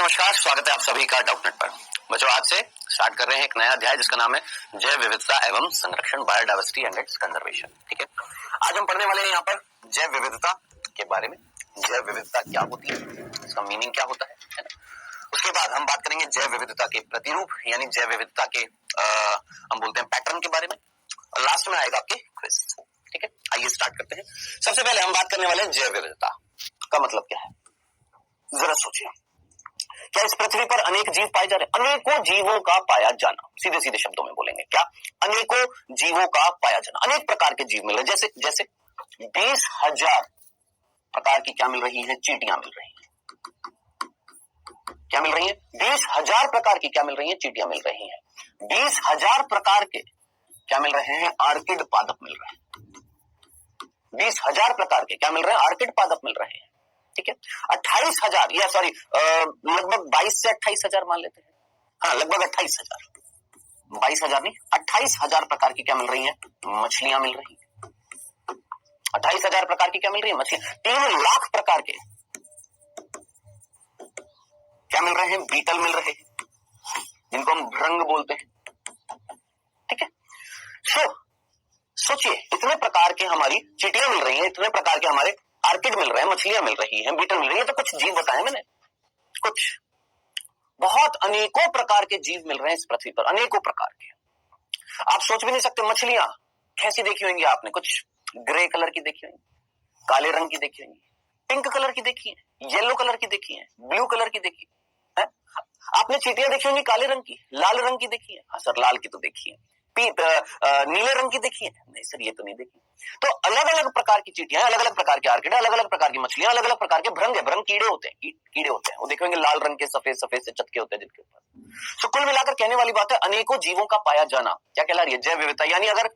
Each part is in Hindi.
नमस्कार, स्वागत है आप सभी का डॉक्टनेट पर। बच्चों, आज से स्टार्ट कर रहे हैं एक नया अध्याय जिसका नाम है जैव विविधता एवं संरक्षण, बायोडायवर्सिटी एंड इट्स कंजर्वेशन। ठीक है, आज हम पढ़ने वाले हैं यहाँ पर जैव विविधता के बारे में। जैव विविधता क्या होती है, इसका मीनिंग क्या होता है ना। उसके बाद हम बात करेंगे जैव विविधता के प्रतिरूप यानी जैव विविधता के हम बोलते हैं पैटर्न के बारे में, और लास्ट में आएगा आपके क्विज। ठीक है, आइए स्टार्ट करते हैं। सबसे पहले हम बात करने वाले हैं जैव विविधता का मतलब क्या है। जरा सोचिए, क्या इस पृथ्वी पर अनेक जीव पाए जा रहे हैं? अनेकों जीवों का पाया जाना, सीधे सीधे शब्दों में बोलेंगे क्या, अनेकों जीवों का पाया जाना। अनेक प्रकार के जीव मिल रहे, जैसे जैसे 20,000 प्रकार की क्या मिल रही है, चींटियां मिल रही हैं। क्या मिल रही है? 20,000 प्रकार की क्या मिल रही है, चींटियां मिल रही हैं। 20,000 प्रकार के क्या मिल रहे हैं, आर्किड पादप मिल रहे हैं। 20,000 प्रकार के क्या मिल रहे हैं, आर्किड पादप मिल रहे हैं। ठीक है, 28,000 या सॉरी लगभग 22 से 28,000 मान लेते हैं। हाँ, लगभग 28,000, 22,000 नहीं, 28,000 प्रकार की क्या मिल रही है, मछलियां मिल रही है। 28,000 प्रकार की क्या मिल रही है, मछलियां। 3 लाख प्रकार के क्या मिल रहे हैं, बीटल मिल रहे हैं, जिनको हम भृंग बोलते हैं। ठीक है, सोचिए, इतने प्रकार के हमारी चींटियां मिल रही हैं, इतने प्रकार के हमारे आर्किड मिल रहे हैं, मछलियां मिल रही हैं, बीटल मिल रही है। तो कुछ जीव बताए मैंने, कुछ बहुत अनेकों प्रकार के जीव मिल रहे हैं इस पृथ्वी पर, अनेकों प्रकार के। आप सोच भी नहीं सकते, मछलियां कैसी देखी होंगी आपने, कुछ ग्रे कलर की देखी होंगी, काले रंग की देखी होंगी, पिंक कलर की देखी है, येलो कलर की देखी है, ब्लू कलर की देखी है। आपने चींटियां देखी होंगी काले रंग की, लाल रंग की देखी है? हाँ सर, लाल की तो देखी है। नीले रंग की देखी है? नहीं सर, ये तो नहीं देखी। तो अलग अलग प्रकार की चींटियां, अलग अलग प्रकार के आर्किड, अलग अलग प्रकार की मछलियां, अलग अलग प्रकार के भृंग है। भृंग कीड़े होते हैं, कीड़े होते हैं, वो देखेंगे लाल रंग के, सफेद सफेद से चटके होते हैं जिनके ऊपर। तो कुल मिलाकर कहने वाली बात है, अनेकों जीवों का पाया जाना क्या कहला रही है, जैव विविधता। यानी अगर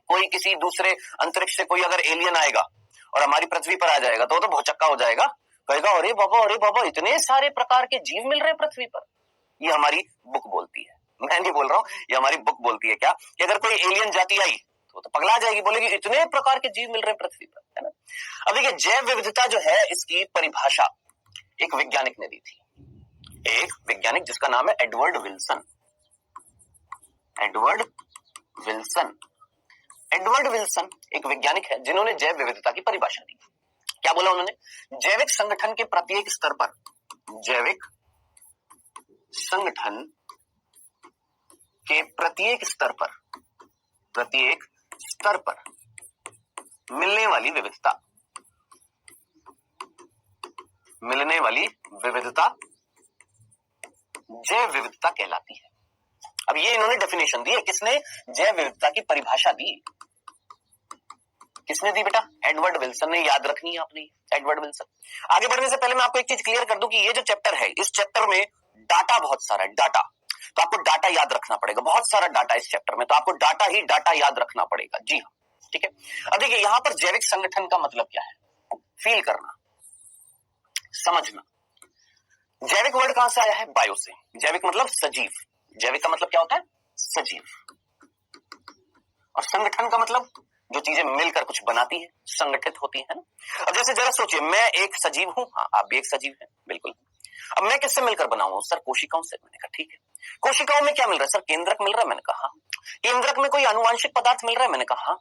कोई किसी दूसरे अंतरिक्ष से कोई अगर एलियन आएगा और हमारी पृथ्वी पर आ जाएगा तो वो तो भौचक्का हो जाएगा, कहेगा अरे बाबा इतने सारे प्रकार के जीव मिल रहे हैं पृथ्वी पर। ये हमारी बुक बोलती है, मैं नहीं बोल रहा हूं, ये हमारी बुक बोलती है क्या, कि अगर कोई एलियन जाति आई तो पगला जाएगी, बोलेगी इतने प्रकार के जीव मिल रहे हैं पृथ्वी पर, है ना। अब देखिए, जैव विविधता जो है, इसकी परिभाषा एक वैज्ञानिक ने दी थी। एक वैज्ञानिक जिसका नाम है एडवर्ड विल्सन। एडवर्ड विल्सन एक वैज्ञानिक है जिन्होंने जैव विविधता की परिभाषा दी। क्या बोला उन्होंने, जैविक संगठन के प्रत्येक स्तर पर, जैविक संगठन के प्रत्येक स्तर पर मिलने वाली विविधता जैव विविधता कहलाती है। अब ये इन्होंने डेफिनेशन दी है, किसने, जैव विविधता की परिभाषा दी, किसने दी बेटा, एडवर्ड विल्सन ने। याद रखनी है आपने, एडवर्ड विल्सन। आगे बढ़ने से पहले मैं आपको एक चीज क्लियर कर दूं कि ये जो चैप्टर है, इस चैप्टर में डाटा बहुत सारा है, डाटा। तो आपको डाटा याद रखना पड़ेगा, बहुत सारा डाटा इस चैप्टर में, तो आपको डाटा याद रखना पड़ेगा। जी हाँ, ठीक है। अब देखिए, यहां पर जैविक संगठन का मतलब क्या है, फील करना, समझना। जैविक वर्ड कहां से आया है, बायो से। जैविक मतलब सजीव, जैविक का मतलब क्या होता है, सजीव। और संगठन का मतलब जो चीजें मिलकर कुछ बनाती है, संगठित होती है ना। अब जैसे जरा सोचिए, मैं एक सजीव हूं, हाँ आप भी एक सजीव हैं, बिल्कुल। अब मैं किससे मिलकर बना हूं, सर कोशिकाओं से। मैंने कहा ठीक है, कोशिकाओं में क्या मिल रहा है, सर केंद्रक मिल रहा है। मैंने कहा हाँ। केंद्रक में कोई आनुवांशिक पदार्थ मिल रहा है। मैंने कहा हाँ।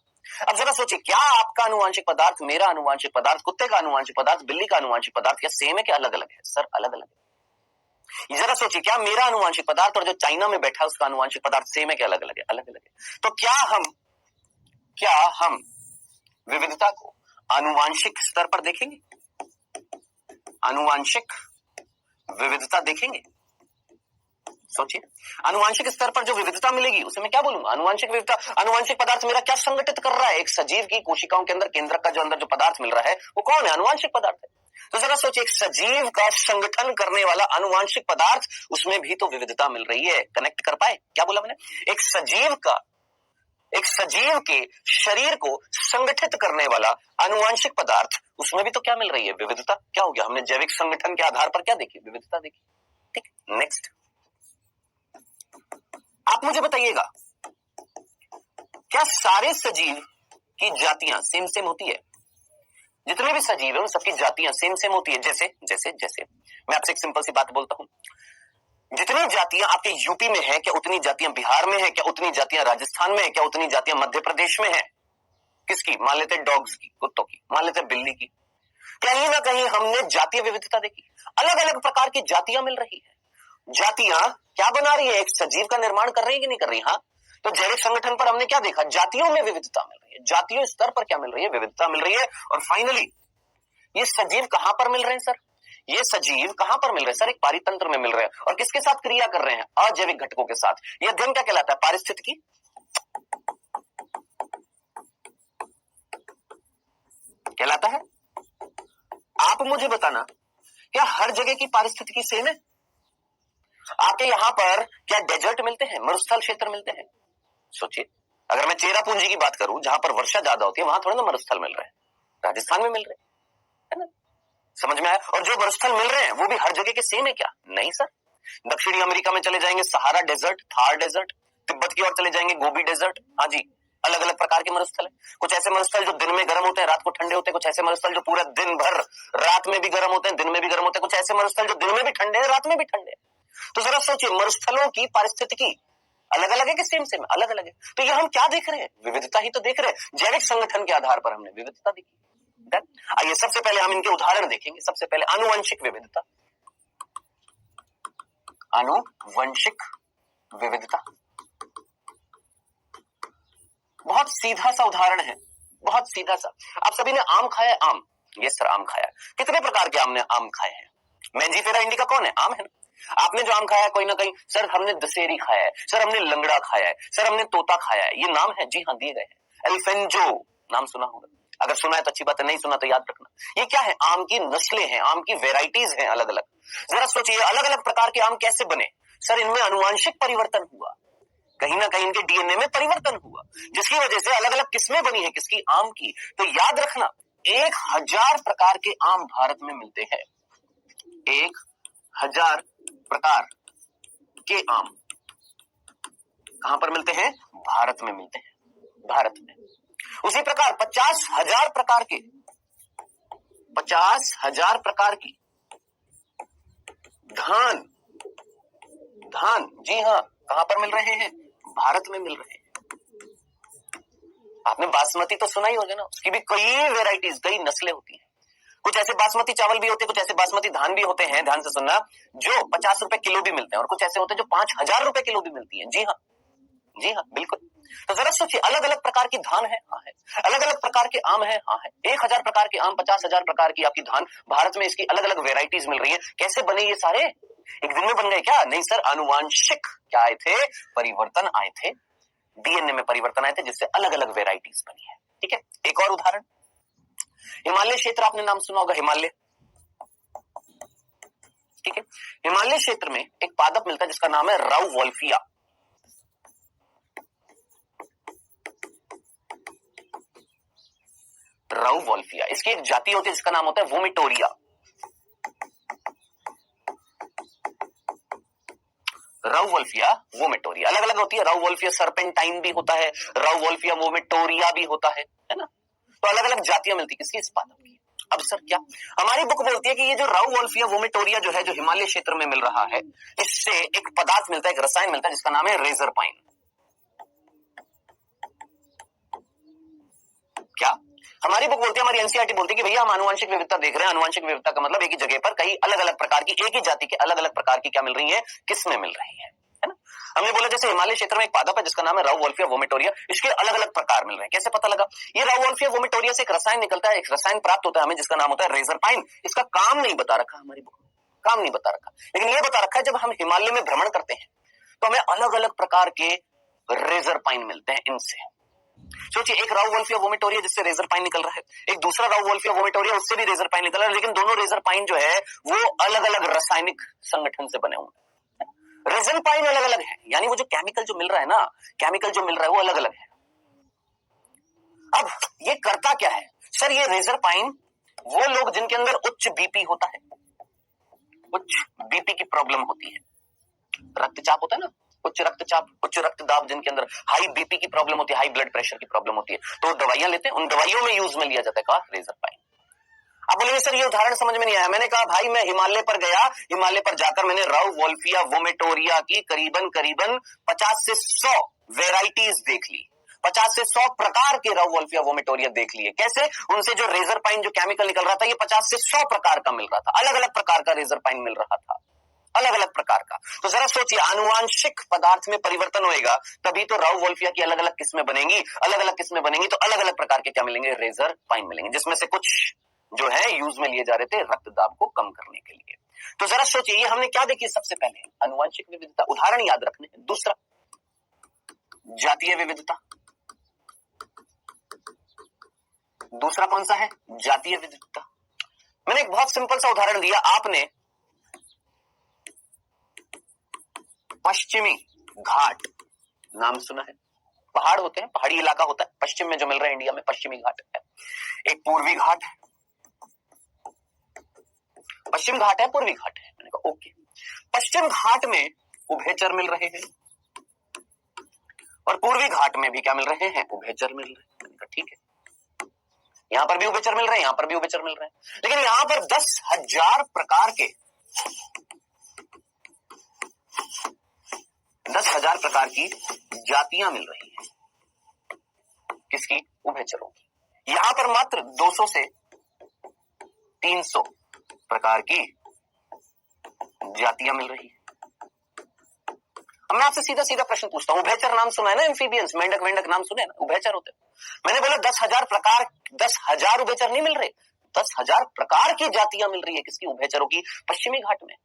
अब जरा सोचिए, क्या आपका आनुवांशिक पदार्थ, मेरा आनुवांशिक पदार्थ, कुत्ते का आनुवांशिक पदार्थ, बिल्ली का आनुवांशिक पदार्थ क्या सेम है, क्या अलग अलग है? सर अलग अलग है। जरा सोचिए, क्या मेरा आनुवांशिक पदार्थ और जो चाइना में बैठा है उसका आनुवांशिक पदार्थ सेम है, क्या अलग अलग है? अलग अलग है। तो क्या हम विविधता को आनुवांशिक स्तर पर देखेंगे, आनुवांशिक विविधता देखेंगे? सोचिए, आनुवांशिक स्तर पर जो विविधता मिलेगी उसे मैं क्या बोलूंगा, आनुवांशिक विविधता। आनुवांशिक पदार्थ मेरा क्या संगठित कर रहा है, एक सजीव की कोशिकाओं के अंदर केंद्रक का जो अंदर जो पदार्थ मिल रहा है वो कौन है, आनुवांशिक पदार्थ है। तो जरा सोचिए, एक सजीव का संगठन करने वाला आनुवांशिक पदार्थ, उसमें भी तो विविधता मिल रही है। कनेक्ट कर पाए, क्या बोला मैंने, एक सजीव के शरीर को संगठित करने वाला आनुवांशिक पदार्थ, उसमें भी तो क्या मिल रही है, विविधता। क्या हो गया, हमने जैविक संगठन के आधार पर क्या देखी, विविधता देखी। ठीक, नेक्स्ट आप मुझे बताइएगा, क्या सारे सजीव की जातियां सेम होती है? जितने भी सजीव है उन सबकी जातियां सेम सेम होती है। जैसे जैसे जैसे मैं आपसे एक सिंपल सी बात बोलता हूं, जितनी जातियां आपके यूपी में है, क्या उतनी जातियां बिहार में है? क्या उतनी जातियां राजस्थान में है? क्या उतनी जातियां मध्य प्रदेश में है? किसकी? मान लेते डॉग्स की, कुत्तों की, मान लेते बिल्ली की। कहीं ना कहीं हमने जातीय विविधता देखी, अलग अलग प्रकार की जातियां मिल रही है। जातियां क्या बना रही है? एक सजीव का निर्माण कर रही है कि नहीं कर रही? हाँ, तो जैविक संगठन पर हमने क्या देखा? जातियों में विविधता मिल रही है, जातीय स्तर पर क्या मिल रही है? विविधता मिल रही है। और फाइनली ये सजीव कहां पर मिल रहे हैं सर? ये सजीव कहां पर मिल रहे हैं सर? एक पारितंत्र में मिल रहे हैं। और किसके साथ क्रिया कर रहे हैं? अजैविक घटकों के साथ। यह अध्ययन क्या कहलाता है? पारिस्थितिकी कहलाता है। आप मुझे बताना, क्या हर जगह की पारिस्थितिकी सेम है? आपके यहां पर क्या डेजर्ट मिलते हैं, मरुस्थल क्षेत्र मिलते हैं? सोचिए, अगर मैं चेरापूंजी की बात करूं, जहां पर वर्षा ज्यादा होती है, वहां थोड़े ना मरुस्थल मिल रहे हैं, राजस्थान में मिल रहे हैं, है ना? समझ में आया? और जो मरुस्थल मिल रहे हैं वो भी हर जगह के सेम है क्या? नहीं सर। दक्षिणी अमेरिका में चले जाएंगे Sahara desert, Thar desert, Tibet की ओर चले जाएंगे गोबी डेजर्ट। हाँ जी, अलग अलग प्रकार के मरुस्थल है। कुछ ऐसे मरुस्थल जो दिन में गर्म होते हैं, रात को ठंडे होते हैं। कुछ ऐसे मरुस्थल जो पूरा दिन भर रात में भी गर्म होते हैं, दिन में भी गर्म होते हैं। कुछ ऐसे मरुस्थल जो दिन में भी ठंडे हैं, रात में भी ठंडे हैं। तो जरा सोचिए, मरुस्थलों की पारिस्थितिकी अलग अलग है कि सेम सेम? अलग अलग है। तो ये हम क्या देख रहे हैं? विविधता ही तो देख रहे हैं। जैविक संगठन के आधार पर हमने विविधता देखी। आइए सबसे पहले हम इनके उदाहरण देखेंगे। सबसे पहले आनुवंशिक विविधता। आनुवंशिक विविधता बहुत सीधा सा उदाहरण है, बहुत सीधा सा। आप सभी ने आम खाया? आम, यस सर, आम खाया। कितने प्रकार के हमने आम खाए हैं? मैंजीफेरा इंडिका कौन है? आम है ना। आपने जो आम खाया कोई ना कहीं, सर हमने दशहरी खाया है, सर हमने लंगड़ा खाया है, सर हमने तोता खाया है। ये नाम है, जी हाँ, दिए गए हैं। एल्फेंजो नाम सुना होगा, अगर सुना है तो अच्छी बात है, नहीं सुना तो याद रखना। ये क्या है? आम की नस्लें हैं, आम की वेराइटीज हैं अलग अलग। जरा सोचिए, अलग अलग प्रकार के आम कैसे बने? सर इनमें आनुवांशिक परिवर्तन हुआ, कहीं ना कहीं इनके डीएनए में परिवर्तन हुआ, जिसकी वजह से अलग अलग किस्में बनी है। किसकी? आम की। तो याद रखना, 1000 प्रकार के आम भारत में मिलते हैं। 1000 प्रकार के आम कहां पर मिलते हैं? भारत में मिलते हैं, भारत में। उसी प्रकार 50,000 प्रकार के, 50,000 प्रकार की धान, धान, जी हाँ, कहां पर मिल रहे हैं? भारत में मिल रहे हैं। आपने बासमती तो सुना ही होगा ना, उसकी भी कई वेराइटीज, कई नस्लें होती हैं। कुछ ऐसे बासमती चावल भी होते हैं, कुछ ऐसे बासमती धान भी होते हैं, ध्यान से सुनना, जो 50 रुपए किलो भी मिलते हैं। और कुछ ऐसे होते हैं जो 5,000 रुपए किलो भी मिलती है। जी हाँ, जी हाँ, बिल्कुल। तो जरा सोचिए, अलग अलग प्रकार की धान है, हाँ है। अलग अलग प्रकार के आम है, हाँ है। 1000 प्रकार के आम, 50,000 प्रकार की आपकी धान, भारत में इसकी अलग अलग वेराइटीज मिल रही है। कैसे बने ये सारे? एक दिन में बन गए क्या? नहीं सर, आनुवांशिक क्या आए थे? परिवर्तन आए थे, डीएनए में परिवर्तन आए थे, जिससे अलग अलग वेराइटीज बनी है। ठीक है, एक और उदाहरण, हिमालय क्षेत्र, आपने नाम सुना होगा, हिमालय। ठीक है, हिमालय क्षेत्र में एक पादप मिलता है जिसका नाम है राउवोल्फिया। राउवोल्फिया, इसकी एक जाति होती है जिसका नाम होता है वोमिटोरिया। राउवोल्फिया, वोमिटोरिया अलग अलग होती है। राउवोल्फिया सर्पेंटाइन भी होता है, राउवोल्फिया वोमिटोरिया भी होता है ना। तो अलग अलग जातियां मिलती किसकी? इस पादप की। अब सर क्या हमारी बुक बोलती है कि ये जो राउवोल्फिया वोमिटोरिया जो है, जो हिमालय क्षेत्र में मिल रहा है, इससे एक पदार्थ मिलता है, एक रसायन मिलता है जिसका नाम है रेजरपाइन। क्या हमारी बुक बोलती है, हमारी एनसीईआरटी बोलती है कि भैया हम आनुवंशिक विविधता देख रहे हैं। आनुवंशिक विविधता का मतलब एक ही जगह पर कई अलग अलग प्रकार की, एक ही जाति के अलग अलग प्रकार की क्या मिल रही है? किस्में मिल रही है ना। हमने बोला जैसे हिमालय क्षेत्र में एक पादप है जिसका नाम है राउवोल्फिया वोमिटोरिया, इसके अलग अलग प्रकार मिल रहे हैं। कैसे पता लगा? ये राउवोल्फिया वोमिटोरिया से एक रसायन निकलता है, एक रसायन प्राप्त होता है हमें जिसका नाम होता है रेजरपाइन। इसका काम नहीं बता रखा हमारी बुक में, काम नहीं बता रखा, लेकिन यह बता रखा है जब हम हिमालय में भ्रमण करते हैं तो हमें अलग अलग प्रकार के रेजरपाइन मिलते हैं इनसे। सोचिए, एक राउवोल्फिया वोमिटोरिया जिससे रेजरपाइन निकल रहा है, एक दूसरा राउवोल्फिया वोमिटोरिया उससे भी रेजरपाइन निकल रहा है, लेकिन दोनों रेजरपाइन जो है वो अलग अलग रासायनिक संगठन से बने हुए हैं। रेजरपाइन अलग अलग है, यानी वो जो केमिकल जो मिल रहा है ना, केमिकल जो मिल रहा है वो अलग अलग है। अब ये करता क्या है सर? ये रेजरपाइन वो लोग जिनके अंदर उच्च बीपी होता है, उच्च बीपी की प्रॉब्लम होती है, रक्तचाप होता है ना, उच्च रक्तचाप, उच्च रक्तदाब, जिनके अंदर हाई बीपी की प्रॉब्लम होती है, हाई ब्लड प्रेशर की प्रॉब्लम होती है, तो दवाइयां लेते हैं, उन दवाइयों में यूज में लिया जाता है का रेजरपाइन। आप बोलेंगे सर ये उदाहरण समझ में नहीं आया। मैंने कहा भाई मैं हिमालय पर गया, हिमालय पर जाकर मैंने राउ वोल्फिया वोमेटोरिया की करीबन 50 से 100 वेराइटीज देख ली, 50 से 100 प्रकार के राउ वोल्फिया वोमेटोरिया देख लिए। कैसे? उनसे जो रेजर पाइन जो केमिकल निकल रहा था ये 50 से 100 प्रकार का मिल रहा था, अलग अलग प्रकार का रेजर पाइन मिल रहा था, अलग अलग प्रकार का। तो जरा सोचिए, आनुवांशिक पदार्थ में परिवर्तन होएगा तभी तो राउ वोल्फिया की अलग अलग किस्में बनेंगी, अलग अलग किस्में बनेंगी तो अलग अलग प्रकार के क्या मिलेंगे? रेजर पाइन मिलेंगे, जिसमें से कुछ जो है यूज में लिए जा रहे थे रक्त दाब को कम करने के लिए। तो जरा सोचिए, ये हमने क्या देखी? सबसे पहले आनुवांशिक विविधता, उदाहरण याद रखने। दूसरा जातीय विविधता, दूसरा कौन सा है? जातीय विविधता। मैंने एक बहुत सिंपल सा उदाहरण दिया, आपने पश्चिमी घाट नाम सुना है? पहाड़ होते हैं, पहाड़ी इलाका होता है पश्चिम में जो मिल रहा है इंडिया में, पश्चिमी घाट है। एक पूर्वी घाट है, पश्चिम घाट है, पूर्वी घाट है। मैंने कहा ओके, पश्चिम घाट में उभयचर मिल रहे हैं और पूर्वी घाट में भी क्या मिल रहे हैं? उभयचर मिल रहे हैं। मैंने कहा ठीक है, यहां पर भी उभयचर मिल रहे हैं, यहां पर भी उभयचर मिल रहे हैं, लेकिन यहां पर 10,000 प्रकार के 10,000 प्रकार की जातियां मिल रही हैं। किसकी? उभयचरों की। यहां पर मात्र 200 से 300 प्रकार की जातियां मिल रही है। अब मैं आपसे सीधा सीधा प्रश्न पूछता हूं, उभयचर नाम सुना है ना? एम्फीबियंस, मेंढक वेंढक नाम सुने ना? उभयचर होते हैं। मैंने बोला 10,000 प्रकार, 10,000 उभयचर नहीं मिल रहे, 10,000 प्रकार की जातियां मिल रही है। किसकी? उभयचरों की। पश्चिमी घाट में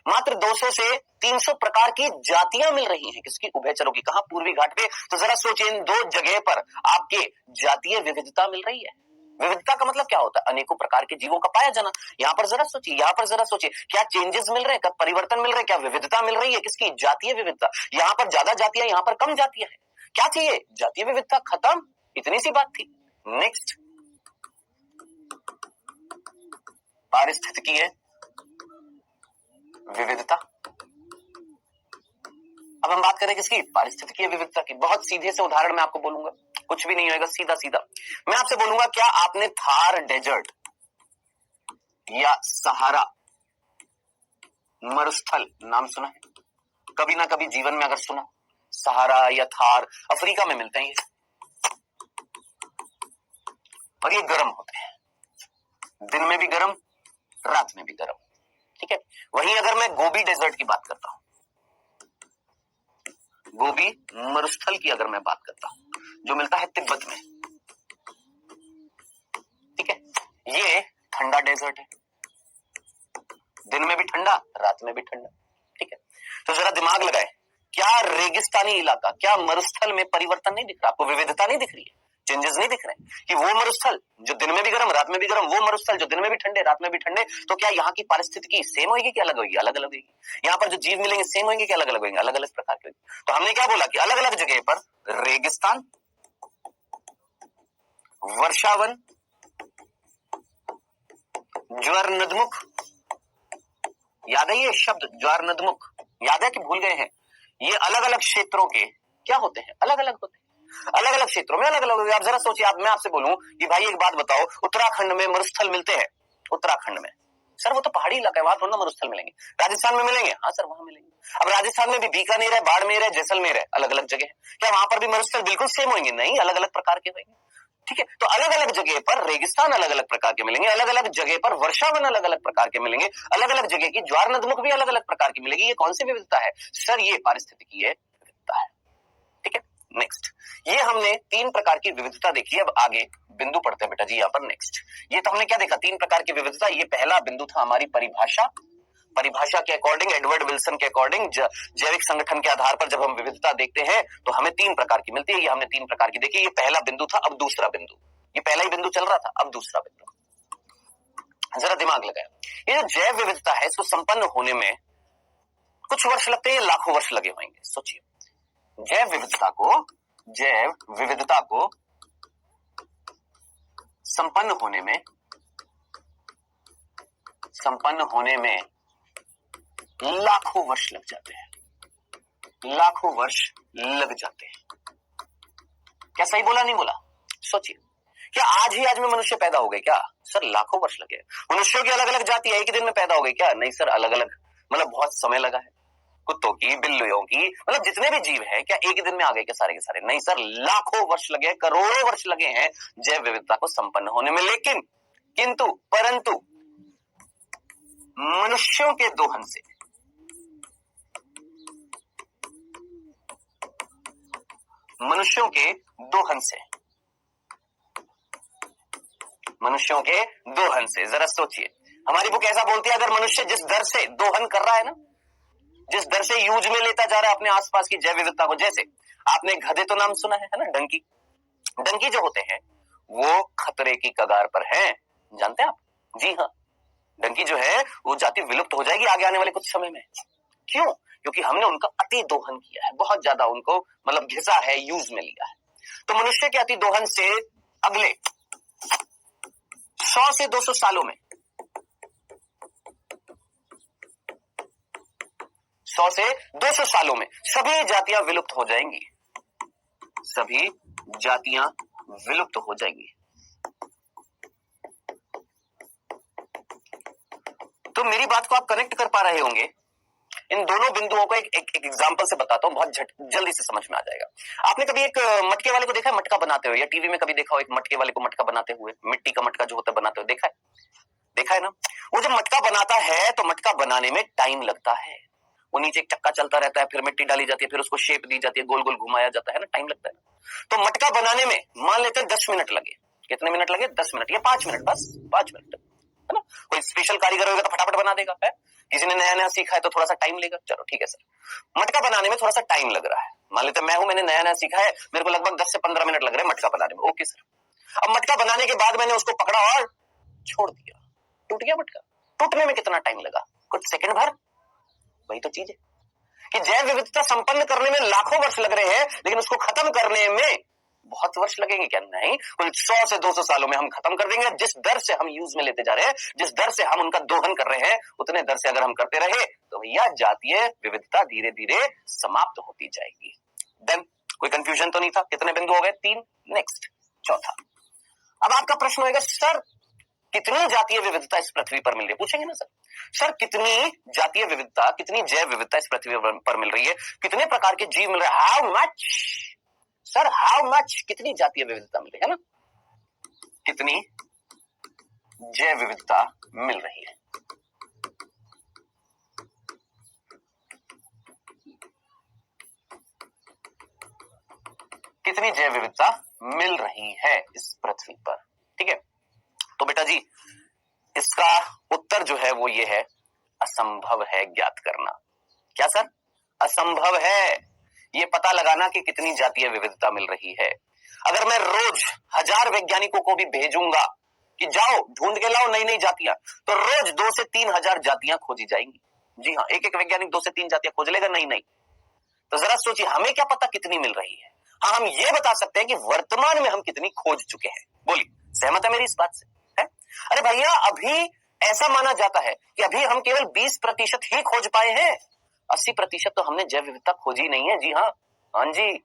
मात्र 200 से 300 प्रकार की जातियां मिल रही हैं। किसकी? उभयचरों की। कहां? पूर्वी घाट पे। तो जरा सोचिए, इन दो जगह पर आपके जातीय विविधता मिल रही है। विविधता का मतलब क्या होता है? अनेकों प्रकार के जीवों का पाया जाना। यहां पर जरा सोचिए, यहां पर जरा सोचिए, क्या चेंजेस मिल रहे हैं? क्या परिवर्तन मिल रहे हैं? क्या विविधता मिल रही है? किसकी? जातीय विविधता। यहां पर ज्यादा जातियां, यहां पर कम जातियां हैं। क्या थी ये? जातीय विविधता खत्म, इतनी सी बात थी। नेक्स्ट, पारिस्थितिकीय विविधता। अब हम बात करें किसकी? पारिस्थितिकीय विविधता की। बहुत सीधे से उदाहरण मैं आपको बोलूंगा, कुछ भी नहीं होगा, सीधा सीधा मैं आपसे बोलूंगा, क्या आपने थार डेजर्ट या सहारा मरुस्थल नाम सुना है? कभी ना कभी जीवन में अगर सुना, सहारा या थार अफ्रीका में मिलते हैं ये, और ये गर्म होते हैं, दिन में भी गर्म, रात में भी गर्म। ठीक है। वहीं अगर मैं गोबी डेजर्ट की बात करता हूं, गोबी मरुस्थल की अगर मैं बात करता हूं, जो मिलता है तिब्बत में, ठीक है, ये ठंडा डेजर्ट है, दिन में भी ठंडा, रात में भी ठंडा। ठीक है। तो जरा दिमाग लगाए, क्या रेगिस्तानी इलाका, क्या मरुस्थल में परिवर्तन नहीं दिख रहा आपको? विविधता नहीं दिख रही है? चेंजेस नहीं दिख रहे कि वो मरुस्थल जो दिन में भी गर्म, रात में भी गर्म, वो मरुस्थल जो दिन में भी ठंडे, रात में भी ठंडे, तो क्या यहाँ की पारिस्थितिकी सेम होगी कि अलग होगी? अलग अलग होगी। यहाँ पर जो जीव मिलेंगे सेम होंगे कि अलग अलग होंगे? अलग अलग प्रकार के होंगे। तो हमने क्या बोला कि अलग अलग जगह पर रेगिस्तान, वर्षावन, ज्वार नदमुख, याद है ये शब्द ज्वार नदमुख? याद है कि भूल गए हैं? ये अलग अलग क्षेत्रों के क्या होते हैं? अलग अलग होते हैं, अलग अलग क्षेत्रों में अलग अलग। आप जरा सोचिए, मैं आपसे बोलूं कि भाई एक बात बताओ, उत्तराखंड में मरुस्थल मिलते हैं? उत्तराखंड में सर वो तो पहाड़ी इलाका है, वहां थोड़ा ना मरुस्थल मिलेंगे। राजस्थान में मिलेंगे? हाँ सर वहां मिलेंगे। अब राजस्थान में भी बीकानेर है, बाड़मेर है, जैसलमेर है, अलग अलग जगह है, क्या वहां पर भी मरुस्थल बिल्कुल सेम होंगे? नहीं, अलग अलग प्रकार के होंगे। ठीक है। तो अलग अलग जगह पर रेगिस्तान अलग अलग प्रकार के मिलेंगे, अलग अलग जगह पर वर्षावन अलग अलग प्रकार के मिलेंगे, अलग अलग जगह की ज्वार नदमुख भी अलग अलग प्रकार की मिलेगी। ये कौन सी विविधता है सर? ये पारिस्थितिकी विविधता है। ठीक है। नेक्स्ट, ये हमने 3 प्रकार की विविधता देखी। अब आगे बिंदु पढ़ते हैं बेटा जी। यहाँ पर नेक्स्ट, ये तो हमने क्या देखा? 3 प्रकार की विविधता। ये पहला बिंदु था हमारी परिभाषा। परिभाषा के अकॉर्डिंग, एडवर्ड विल्सन के अकॉर्डिंग, जैविक संगठन के आधार पर जब हम विविधता देखते हैं तो हमें 3 प्रकार की मिलती है। ये हमने 3 प्रकार की देखी। ये पहला बिंदु था। अब दूसरा बिंदु, ये पहला ही बिंदु चल रहा था, अब दूसरा बिंदु। जरा दिमाग लगाए, ये जो जैव विविधता है इसको संपन्न होने में कुछ वर्ष लगते हैं, लाखों वर्ष लगे होंगे। सोचिए, जैव विविधता को संपन्न होने में लाखों वर्ष लग जाते हैं, लाखों वर्ष लग जाते हैं। क्या सही बोला नहीं बोला? सोचिए, क्या आज में मनुष्य पैदा हो गए क्या? सर लाखों वर्ष लगे। मनुष्यों की अलग अलग जाति एक ही दिन में पैदा हो गई क्या? नहीं सर, अलग अलग मतलब बहुत समय लगा है। कुत्तों की, बिल्लियों की, मतलब जितने भी जीव हैं क्या एक ही दिन में आ गए क्या सारे के सारे? नहीं सर, लाखों वर्ष लगे, करोड़ों वर्ष लगे हैं जैव विविधता को संपन्न होने में। लेकिन किंतु परंतु मनुष्यों के दोहन से, मनुष्यों के दोहन से, मनुष्यों के दोहन से जरा सोचिए, हमारी बुक ऐसा बोलती है अगर मनुष्य जिस दर से दोहन कर रहा है ना, जिस दर से यूज में लेता जा रहा है अपने आसपास की जैव विविधता को, जैसे आपने गधे तो नाम सुना है ना, डंकी, डंकी जो होते हैं वो खतरे की कगार पर हैं, जानते हैं आप? जी हाँ, डंकी जो है वो जाति विलुप्त हो जाएगी आगे आने वाले कुछ समय में। क्यों? क्योंकि हमने उनका अति दोहन किया है, बहुत ज्यादा उनको मतलब घिसा है, यूज में लिया है। तो मनुष्य के अति दोहन से अगले 100 से 200 सालों में, 100 से 200 सालों में सभी जातियां विलुप्त हो जाएंगी, सभी जातियां विलुप्त हो जाएंगी। तो मेरी बात को आप कनेक्ट कर पा रहे होंगे। इन दोनों बिंदुओं को एक एग्जांपल से बताता हूं, बहुत जल्दी से समझ में आ जाएगा। आपने कभी एक मटके वाले को देखा है मटका बनाते हुए, या टीवी में कभी देखा हो एक मटके वाले को मटका बनाते हुए? मिट्टी का मटका जो होता है बनाते हुए देखा है? देखा है ना? वो जब मटका बनाता है तो मटका बनाने में टाइम लगता है। वो नीचे एक चक्का चलता रहता है, फिर मिट्टी डाली जाती है, फिर उसको शेप दी जाती है, गोल गोल घुमाया जाता है ना, टाइम लगता है। तो मटका बनाने में मान लेते हैं 10 मिनट लगे। कितने मिनट लगे? 10 मिनट या 5 मिनट, बस 5 मिनट, है ना? कोई स्पेशल कारीगर होगा तो फटाफट बना देगा, है? किसी ने नया नया सीखा है तो थोड़ा सा टाइम लेगा। चलो ठीक है सर, मटका बनाने में थोड़ा सा टाइम लग रहा है। मान लेते मैं हूं, मैंने नया नया सीखा है, मेरे को लगभग 10 से 15 मिनट लग रहे हैं मटका बनाने में। Okay sir. अब मटका बनाने के बाद मैंने उसको पकड़ा और छोड़ दिया, टूट गया मटका। टूटने में कितना टाइम लगा? कुछ सेकंड भर। वही तो चीज है कि जैव विविधता संपन्न करने में लाखों वर्ष लग रहे हैं, लेकिन उसको खत्म करने में बहुत वर्ष लगेंगे क्या? नहीं, कुल 100 से 200 सालों में हम खत्म कर देंगे। जिस दर से हम यूज में लेते जा रहे हैं, जिस दर से हम उनका दोहन कर रहे हैं, उतने दर से अगर हम करते रहे तो भैया जातीय विविधता धीरे धीरे समाप्त होती जाएगी। देन कोई कंफ्यूजन तो नहीं था? कितने बिंदु हो गए? 3। नेक्स्ट, चौथा। अब आपका प्रश्न होगा सर कितनी जातीय विविधता इस पृथ्वी पर मिल रही है? पूछेंगे ना सर कितनी जातीय विविधता, कितनी जैव विविधता इस पृथ्वी पर मिल रही है, कितने प्रकार के जीव मिल रहे हैं? How much sir, how much, कितनी जातीय विविधता मिल रही है ना, कितनी जैव विविधता मिल रही है? कितनी जैव विविधता मिल रही है इस पृथ्वी पर? ठीक है, तो बेटा जी इसका उत्तर जो है वो ये है, असंभव है ज्ञात करना। क्या सर? असंभव है ये पता लगाना कि कितनी जातीय विविधता मिल रही है। अगर मैं रोज 1000 वैज्ञानिकों को भी भेजूंगा कि जाओ ढूंढ के लाओ नई नई जातियां, तो रोज 2 से 3 हजार जातियां खोजी जाएंगी। जी हाँ, एक एक वैज्ञानिक 2 से 3 जातियां खोज लेगा नई नई। तो जरा सोचिए, हमें क्या पता कितनी मिल रही है? हाँ, हम ये बता सकते हैं कि वर्तमान में हम कितनी खोज चुके हैं। बोलिए, सहमत है मेरी इस बात से? है? अरे भैया, अभी ऐसा माना जाता है कि अभी हम केवल 20% ही खोज पाए हैं। 80% तो हमने जैव विविधता खोजी नहीं है। जी हाँ, हाँ जी,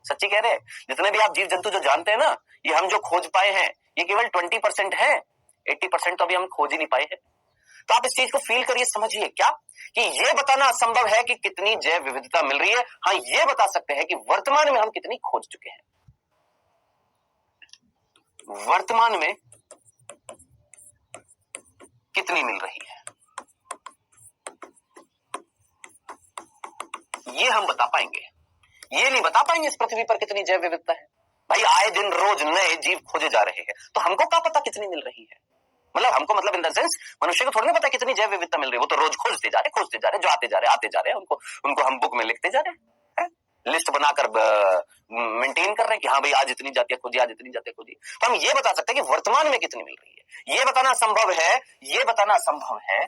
सच्ची कह रहे हैं। जितने भी आप जीव जंतु जो जानते हैं ना, ये हम जो खोज पाए हैं ये केवल 20% है। 80% तो अभी हम खोज ही नहीं पाए हैं। तो आप इस चीज को फील करिए, समझिए क्या कि ये बताना असंभव है कि कितनी जैव विविधता मिल रही है। हाँ, ये बता सकते हैं कि वर्तमान में हम कितनी खोज चुके हैं। वर्तमान में कितनी मिल रही है ये हम बता पाएंगे। ये नहीं बता पाएंगे इस पृथ्वी पर कितनी जैव विविधता है। भाई आए दिन रोज नए जीव खोजे जा रहे हैं, तो हमको क्या पता कितनी मिल रही है? मतलब हमको, मतलब इन द सेंस मनुष्य को थोड़ी ना पता कितनी जैव विविधता मिल रही है। वो तो रोज खोजते जा रहे, जो आते जा रहे हैं उनको हम बुक में लिखते जा रहे हैं, लिस्ट बनाकर मेंटेन कर रहे हैं कि हाँ भाई आज इतनी जातियां खोजी, आज इतनी जातियां खोजी। तो हम ये बता सकते हैं कि वर्तमान में कितनी मिल रही है। ये बताना असंभव है, ये बताना असंभव है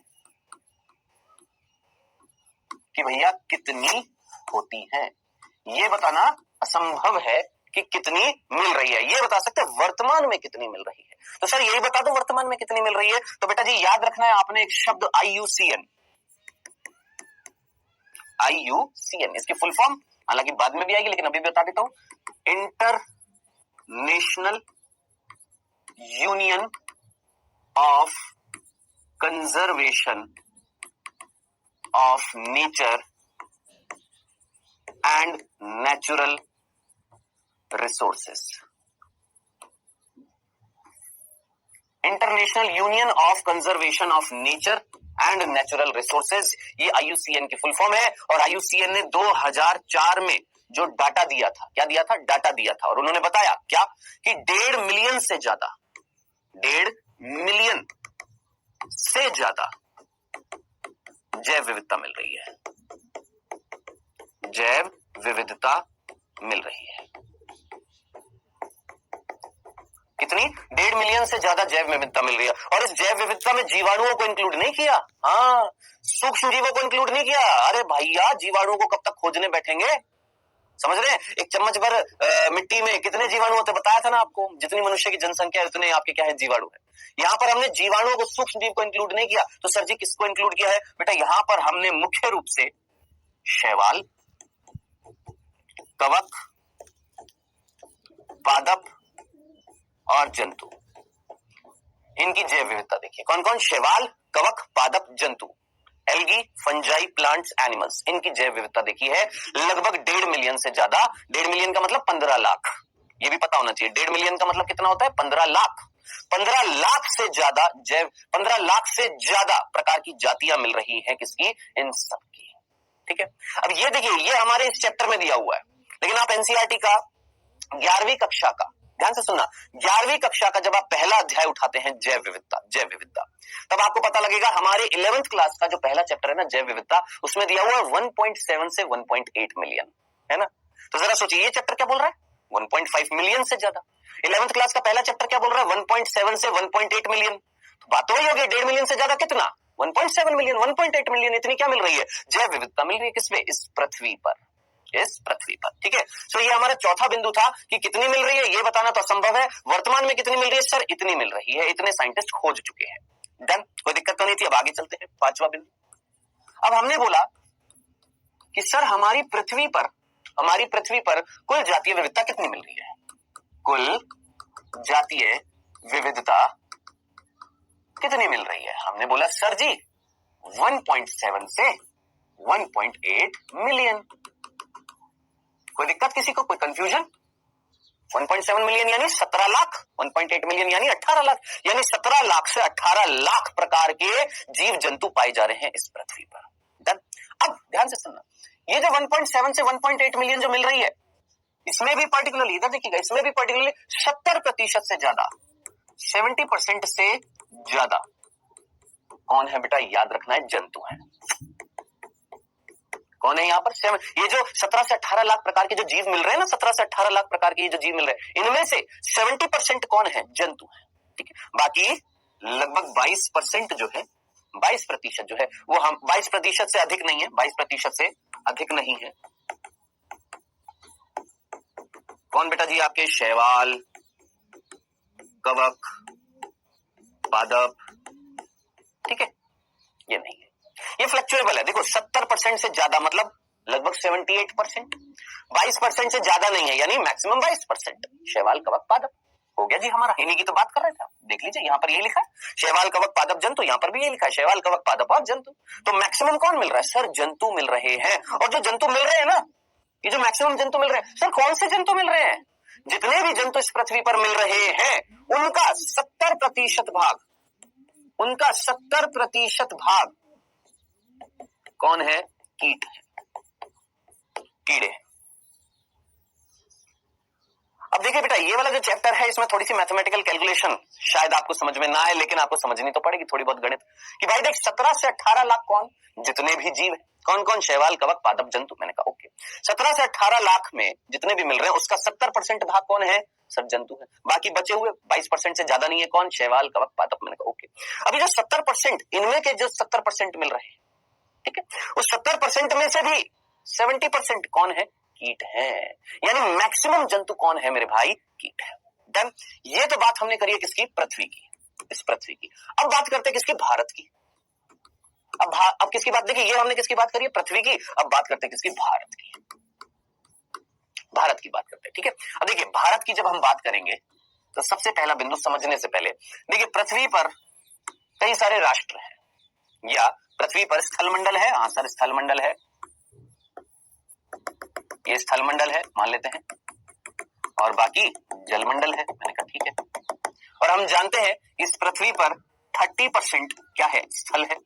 कि भैया कितनी होती है। ये बताना असंभव है कि कितनी मिल रही है। ये बता सकते हैं वर्तमान में कितनी मिल रही है। तो सर यही बता दो वर्तमान में कितनी मिल रही है। तो बेटा जी याद रखना है आपने एक शब्द IUCN, IUCN इसकी फुल फॉर्म हालांकि बाद में भी आएगी, लेकिन अभी बता देता हूं, international union of conservation of nature and natural resources. International union of conservation of nature and natural resources, ये IUCN की फुल फॉर्म है। और IUCN ने 2004 में जो डाटा दिया था, क्या दिया था? डाटा दिया था। और उन्होंने बताया क्या कि 1.5 मिलियन से ज्यादा, 1.5 मिलियन से ज्यादा जैव विविधता मिल रही है, जैव विविधता मिल रही है। कितनी? 1.5 मिलियन से ज्यादा जैव विविधता मिल रही है। और इस जैव विविधता में जीवाणुओं को इंक्लूड नहीं किया, हाँ, सूक्ष्म जीवों को इंक्लूड नहीं किया। अरे भैया, जीवाणुओं को कब तक खोजने बैठेंगे? समझ रहे हैं? एक चम्मच भर मिट्टी में कितने जीवाणु होते बताया था ना आपको। जितनी मनुष्य की जनसंख्या है उतने आपके क्या है? जीवाणु है। यहाँ पर हमने जीवाणुओं को, सूक्ष्म जीव को इंक्लूड नहीं किया। तो सर जी किसको इंक्लूड किया है? बेटा यहाँ पर हमने मुख्य रूप से शैवाल, कवक, पादप और जंतु, इनकी जैव विविधता देखिए। कौन कौन? शैवाल, कवक, पादप, जंतु, एल्गी, फंजाई, प्लांट्स, एनिमल्स, इनकी जैव विविधता देखी है लगभग 1.5 मिलियन से ज्यादा। 1.5 मिलियन का मतलब 15 लाख, ये भी पता होना चाहिए। 1.5 मिलियन का मतलब कितना होता है? 15 लाख। 15 लाख से ज्यादा जैव, 15 लाख से ज्यादा प्रकार की जातियां मिल रही हैं। किसकी? इन सब की। ठीक है, अब ये देखिए, ये हमारे इस चैप्टर में दिया हुआ है, लेकिन आप NCERT का 11वीं कक्षा का, ध्यान से सुनना, 11वीं कक्षा का जब आप पहला अध्याय उठाते हैं जैव विविधता, जैव विविधता, तब आपको पता लगेगा हमारे 11th क्लास का जो पहला चैप्टर है ना जैव विविधता, उसमें दिया हुआ है 1.7 से 1.8 मिलियन, है ना। तो जरा सोचिए, ये चैप्टर क्या बोल रहा है? 1.5 मिलियन से ज्यादा। 11th क्लास का पहला चैप्टर क्या बोल रहा है? 1.7 से 1.8 मिलियन। तो बात तो वही होगी, 1.5 मिलियन से ज्यादा कितना? 1.7 मिलियन, 1.8 मिलियन, इतनी क्या मिल रही है? जैव विविधता मिल रही है। किसमें? इस पृथ्वी पर, इस पृथ्वी पर। ठीक है, तो ये हमारा चौथा बिंदु था कि कितनी मिल रही है ये बताना तो असंभव है। वर्तमान में कितनी मिल रही है? सर इतनी मिल रही है, इतने साइंटिस्ट खोज चुके हैं। डन, कोई दिक्कत तो नहीं थी। अब आगे चलते हैं, 5वां बिंदु। अब हमने बोला कि सर हमारी पृथ्वी पर कुल जातीय विविधता कितनी मिल रही है? कुल जातीय विविधता कितनी मिल रही है? हमने बोला सर जी 1.7 से 1.8 मिलियन। कोई दिक्कत किसी को? कोई कंफ्यूजन? 1.7 मिलियन यानी 17 लाख, 1.8 मिलियन यानी 18 लाख, यानी 17 लाख से 18 लाख प्रकार के जीव जंतु पाए जा रहे हैं इस पृथ्वी पर। डन। अब ध्यान से सुनना, ये जो 1.7 से 1.8 मिलियन जो मिल रही है, इसमें भी पर्टिकुलरली, इधर देखिएगा, इसमें भी पर्टिकुलरली 70% से ज्यादा, 70% से ज्यादा कौन है बेटा? याद रखना है, जंतु है। कौन है यहाँ पर? ये जो 17 से 18 लाख प्रकार के जो जीव मिल रहे हैं ना, 17 से 18 लाख प्रकार के ये जो जीव मिल रहे हैं, इनमें से 70% कौन है? जंतु है। ठीक है, बाकी लगभग 22% जो है, 22% जो है वो हम 22% से अधिक नहीं है, 22% से अधिक नहीं है। कौन बेटा जी? आपके शैवाल, कवक, पादप, ठीक है, ये नहीं है, ये फ्लक्चुएबल है। देखो 70% से ज्यादा मतलब लगभग 78%, 22% से ज्यादा नहीं है यानी मैक्सिमम 22%। शैवाल, कवक, पादप हो गया जी हमारा। इन्हीं की तो बात कर रहे थे, देख लीजिए यहाँ पर ये लिखा है शैवाल, कवक, पादप, जंतु, यहाँ पर भी ये लिखा है शैवाल, कवक, पादप और जंतु। तो मैक्सिमम कौन मिल रहा है? सर जंतु मिल रहे हैं। और जो जंतु मिल रहे हैं ना, ये जो मैक्सिमम जंतु मिल रहे हैं, सर कौन से जंतु मिल रहे हैं? जितने भी जंतु इस पृथ्वी पर मिल रहे हैं उनका 70% भाग, उनका 70% भाग कौन है? कीट है, कीड़े। अब देखिए बेटा, ये वाला जो चैप्टर है इसमें थोड़ी सी मैथमेटिकल कैलकुलेशन शायद आपको समझ में ना आए, लेकिन आपको समझनी तो पड़ेगी थोड़ी बहुत गणित, कि भाई देख 17 से 18 लाख कौन? जितने भी जीव है। कौन कौन? शैवाल, कवक, पादप, जंतु। मैंने कहा ओके, 17 से 18 लाख में जितने भी मिल रहे हैं उसका 70% भाग कौन है? सब जंतु है। बाकी बचे हुए 22% से ज्यादा नहीं है, कौन? शैवाल, कवक, पादप। मैंने कहा ओके। अभी जो 70%, इनमें के जो 70% मिल रहे हैं, ठीक है, उस 70% में से भी 70% कौन है? कीट है। यानी मैक्सिमम जंतु कौन है मेरे भाई? कीट है। डन। ये तो बात हमने करी है किसकी? पृथ्वी की, इस पृथ्वी की। अब बात करते हैं किसकी? भारत की। अब किसकी बात? देखिए ये हमने किसकी बात करी है? पृथ्वी की। अब बात करते हैं किसकी? भारत की। भारत की बात करते हैं, ठीक है। अब देखिए भारत की जब हम बात करेंगे तो सबसे पहला बिंदु समझने से पहले देखिए, पृथ्वी पर कई सारे राष्ट्र हैं या पृथ्वी पर स्थलमंडल है। हाँ सर, स्थलमंडल है, ये स्थलमंडल है मान लेते हैं, और बाकी जलमंडल है। मैंने कहा ठीक है। और हम जानते हैं इस पृथ्वी पर 30% क्या है, स्थल है,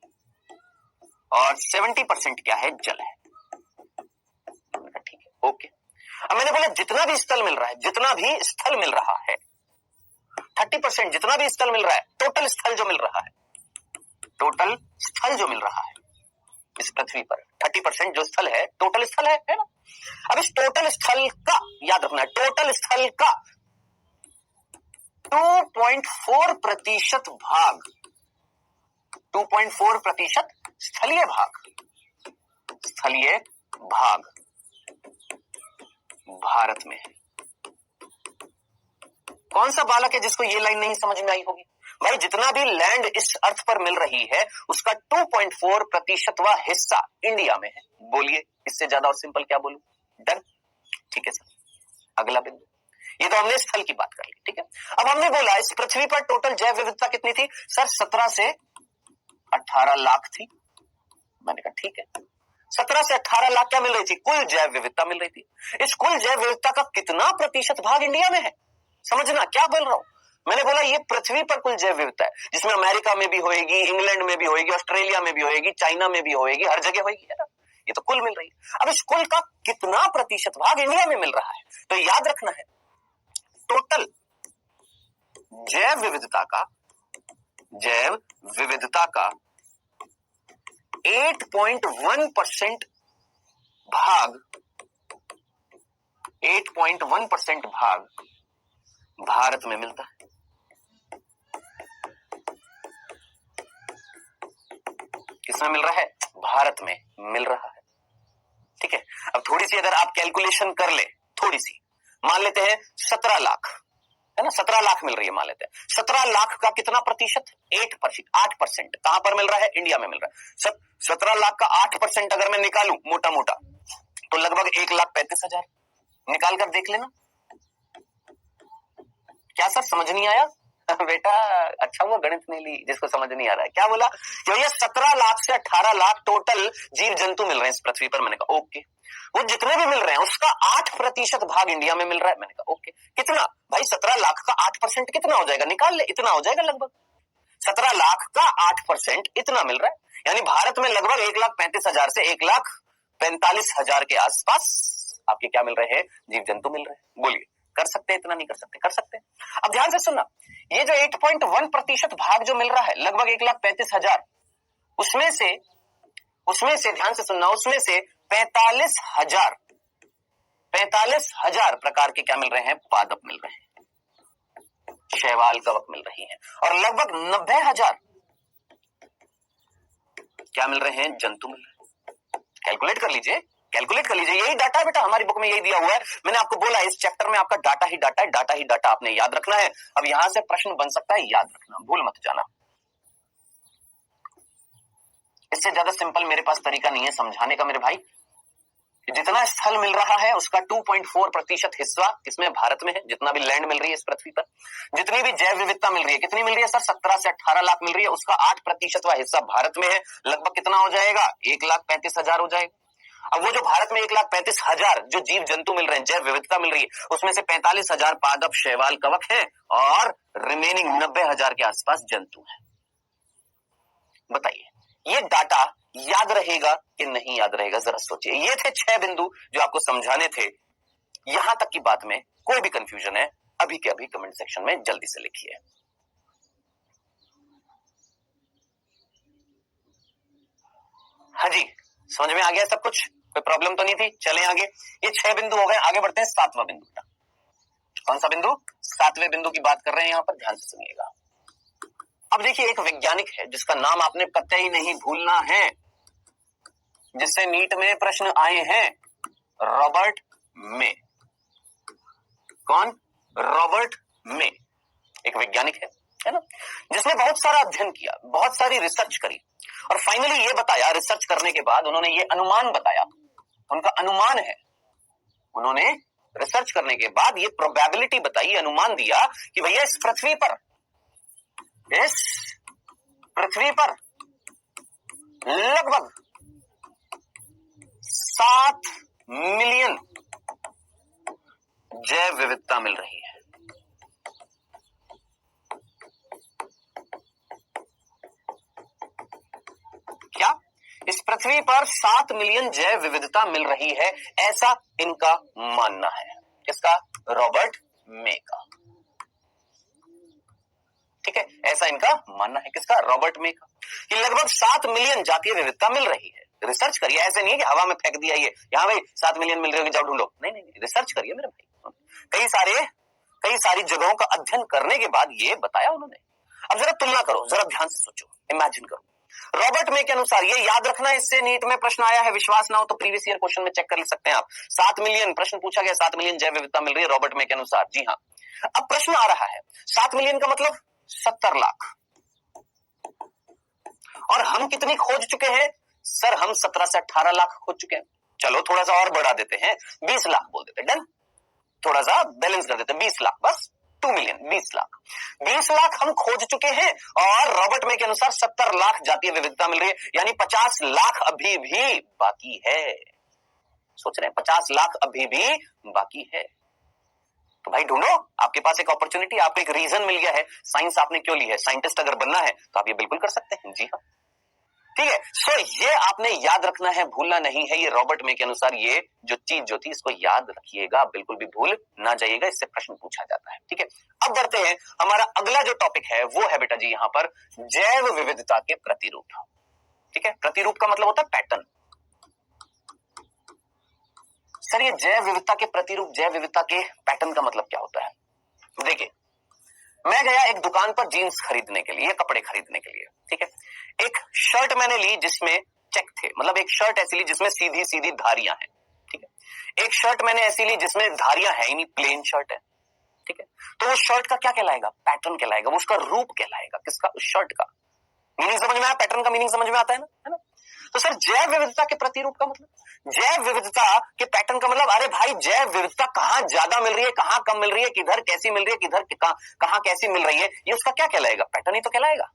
और 70% क्या है, जल है। ठीक है, ओके। अब मैंने बोला जितना भी स्थल मिल रहा है, जितना भी स्थल मिल रहा है, 30% जितना भी स्थल मिल रहा है, टोटल स्थल जो मिल रहा है, टोटल स्थल जो मिल रहा है इस पृथ्वी पर 30% जो स्थल है, टोटल स्थल है ना। अब इस टोटल स्थल का याद रखना है, टोटल स्थल का 2.4% भाग, 2.4% स्थलीय भाग, स्थलीय भाग भारत में है। कौन सा बालक है जिसको ये लाइन नहीं समझ में आई होगी? भाई जितना भी लैंड इस अर्थ पर मिल रही है उसका 2.4% हिस्सा इंडिया में है। बोलिए इससे ज्यादा और सिंपल क्या बोलूं? डन, ठीक है सर। अगला बिंदु, ये तो हमने स्थल की बात कर ली, ठीक है। अब हमने बोला इस पृथ्वी पर टोटल जैव विविधता कितनी थी? सर 17 से 18 लाख थी। मैंने कहा ठीक है, 17 से 18 लाख क्या मिल रही थी? कुल जैव विविधता मिल रही थी। इस कुल जैव विविधता का कितना प्रतिशत भाग इंडिया में है? समझना क्या बोल रहा हूं। मैंने बोला ये पृथ्वी पर कुल जैव विविधता है, जिसमें अमेरिका में भी होएगी, इंग्लैंड में भी होएगी, ऑस्ट्रेलिया में भी होएगी, चाइना में भी होएगी, हर जगह होएगी, है ना। ये तो कुल मिल रही है। अब इस कुल का कितना प्रतिशत भाग इंडिया में मिल रहा है? तो याद रखना है टोटल जैव विविधता का, जैव विविधता का 8.1% भाग, 8.1% भाग भारत में मिलता है। किसमें मिल रहा है? भारत में मिल रहा है, ठीक है। अब थोड़ी सी अगर आप कैलकुलेशन कर ले, थोड़ी सी मान लेते हैं 17 लाख है ना, 17 लाख मिल रही है मान लेते हैं। 17 लाख का कितना प्रतिशत? 8%। कहां पर मिल रहा है? इंडिया में मिल रहा है। 17 लाख का 8% अगर मैं निकालूं मोटा मोटा तो लगभग 1,35,000। निकाल कर देख लेना। क्या सर समझ नहीं आया? बेटा अच्छा वो गणित नहीं ली जिसको समझ नहीं आ रहा है। क्या बोला? ये 17 लाख से 18 लाख टोटल जीव जंतु मिल रहे हैं इस पृथ्वी पर। मैंने कहा ओके, वो जितने भी मिल रहे हैं उसका 8% भाग इंडिया में मिल रहा है। मैंने कहा ओके, कितना भाई? 17 लाख का 8% कितना हो जाएगा? निकाल ले, इतना हो जाएगा लगभग। 17 लाख का 8% इतना मिल रहा है, यानी भारत में लगभग 1,35,000 से 1,45,000 के आसपास आपके क्या मिल रहे हैं? जीव जंतु मिल रहे हैं। बोलिए कर सकते हैं? इतना नहीं कर सकते? कर सकते हैं। अब ध्यान से सुनना, ये जो 8.1% भाग जो मिल रहा है लगभग 1,35,000, उसमें से ध्यान से सुनना, उसमें से 45,000 प्रकार के क्या मिल रहे हैं? पादप मिल रहे हैं, शैवाल कवक मिल रही है, और लगभग 90,000 क्या मिल रहे हैं? जंतु मिल रहे हैं। कैलकुलेट कर लीजिए, कैलकुलेट कर लीजिए। यही डाटा है बेटा, हमारी बुक में यही दिया हुआ है। मैंने आपको बोला इस चैप्टर में आपका डाटा ही डाटा है, डाटा ही डाटा आपने याद रखना है। अब यहां से प्रश्न बन सकता है, याद रखना, भूल मत जाना। इससे ज्यादा सिंपल मेरे पास तरीका नहीं है समझाने का मेरे भाई। जितना स्थल मिल रहा है उसका 2.4% हिस्सा इसमें भारत में है। जितना भी लैंड मिल रही है इस पृथ्वी पर, जितनी भी जैव विविधता मिल रही है, कितनी मिल रही है सर? 17 से 18 लाख मिल रही है, उसका 8% हिस्सा भारत में है। लगभग कितना हो जाएगा? 1,35,000 हो जाएगा। अब वो जो भारत में 1,35,000 जो जीव जंतु मिल रहे हैं, जैव विविधता मिल रही है, उसमें से 45,000 पादप शैवाल कवक हैं और रिमेनिंग 90,000 के आसपास जंतु हैं। बताइए ये डाटा याद रहेगा कि नहीं याद रहेगा? जरा सोचिए। ये थे 6 बिंदु जो आपको समझाने थे। यहां तक की बात में कोई भी कंफ्यूजन है अभी के अभी कमेंट सेक्शन में जल्दी से लिखिए। हाँ जी, समझ में आ गया सब कुछ? कोई प्रॉब्लम तो नहीं थी? चलें आगे। ये 6 बिंदु हो गए, आगे बढ़ते हैं 7वां बिंदु। कौन सा बिंदु? 7वें बिंदु की बात कर रहे हैं, यहां पर ध्यान से सुनिएगा। अब देखिए एक वैज्ञानिक है जिसका नाम आपने कतई नहीं भूलना है, जिससे नीट में प्रश्न आए हैं, रॉबर्ट मे। कौन? रॉबर्ट मे एक वैज्ञानिक है ना, जिसने बहुत सारा अध्ययन किया, बहुत सारी रिसर्च करी और फाइनली ये बताया, रिसर्च करने के बाद उन्होंने ये अनुमान बताया, उनका अनुमान है, उन्होंने रिसर्च करने के बाद ये प्रोबेबिलिटी बताई, अनुमान दिया कि भैया इस पृथ्वी पर लगभग 7 मिलियन जैव विविधता मिल रही है। क्या इस पृथ्वी पर 7 मिलियन जैव विविधता मिल रही है, ऐसा इनका मानना है। किसका? रॉबर्ट मे का। ठीक है, ऐसा इनका मानना है। किसका? रॉबर्ट मे का, कि लगभग 7 मिलियन जातीय विविधता मिल रही है। रिसर्च करिए, ऐसे नहीं है कि हवा में फेंक दिया ये, यहां भाई 7 मिलियन मिल रही होगी, जाओ ढूंढो। नहीं, रिसर्च करिए मेरे भाई। कई सारी जगहों का अध्ययन करने के बाद ये बताया उन्होंने। अब जरा तुलना करो, जरा ध्यान से सोचो, इमेजिन करो। रॉबर्ट मे के अनुसार, ये याद रखना, इससे नीट में प्रश्न आया है, विश्वास ना हो तो प्रीवियस ईयर क्वेश्चन में चेक कर सकते हैं आप। 7 मिलियन प्रश्न पूछा गया, 7 मिलियन जैव विविधता मिल रही है रॉबर्ट मे के अनुसार। जी हाँ, अब प्रश्न आ रहा है 7 मिलियन का मतलब 70 लाख, और हम कितनी खोज चुके हैं? सर हम 17 से 18 लाख खोज चुके हैं। चलो थोड़ा सा और बढ़ा देते हैं, 20 लाख बोल देते, डन, थोड़ा सा बैलेंस कर देते, 20 लाख, बस 2 मिलियन, 20 लाख हम खोज चुके हैं, और रॉबर्ट मे के अनुसार 70 लाख जातीय विविधता मिल रही है, यानी 50 लाख अभी भी बाकी है। सोच रहे हैं 50 लाख अभी भी बाकी है। तो भाई ढूंढो, आपके पास एक अपॉर्चुनिटी, आपको एक रीजन मिल गया है। साइंस आपने क्यों ली है? साइंटिस्ट अगर बनना है तो आप ये बिल्कुल कर सकते हैं। जी हाँ, ठीक है। सो ये आपने याद रखना है, भूलना नहीं है। ये रॉबर्ट मे के अनुसार ये जो चीज जो थी, इसको याद रखिएगा, बिल्कुल भी भूल ना जाइएगा, इससे प्रश्न पूछा जाता है। ठीक है, अब बढ़ते हैं, हमारा अगला जो टॉपिक है वो है बेटा जी यहाँ पर जैव विविधता के प्रतिरूप। ठीक है, प्रतिरूप का मतलब होता है पैटर्न। सर ये जैव विविधता के प्रतिरूप, जैव विविधता के पैटर्न का मतलब क्या होता है? देखिए, मैं गया एक दुकान पर जीन्स खरीदने के लिए, कपड़े खरीदने के लिए। ठीक है, एक शर्ट मैंने ली जिसमें चेक थे, मतलब एक शर्ट ऐसी ली जिसमें सीधी सीधी धारियां हैं। ठीक है, एक शर्ट मैंने ऐसी ली जिसमें धारियां है ही नहीं, प्लेन शर्ट है। ठीक है, तो उस शर्ट का क्या कहलाएगा? पैटर्न कहलाएगा, वो उसका रूप कहलाएगा। किसका? उस शर्ट का। मीनिंग समझ में आया? पैटर्न का मीनिंग समझ में आता है ना? तो सर जैव विविधता के प्रतिरूप का मतलब, जैव विविधता के पैटर्न का मतलब, अरे भाई जैव विविधता कहां ज्यादा मिल रही है, कहां कम मिल रही है, किधर कैसी मिल रही है, किधर कहां कैसी मिल रही है, ये उसका क्या कहलाएगा? पैटर्न ही तो कहलाएगा।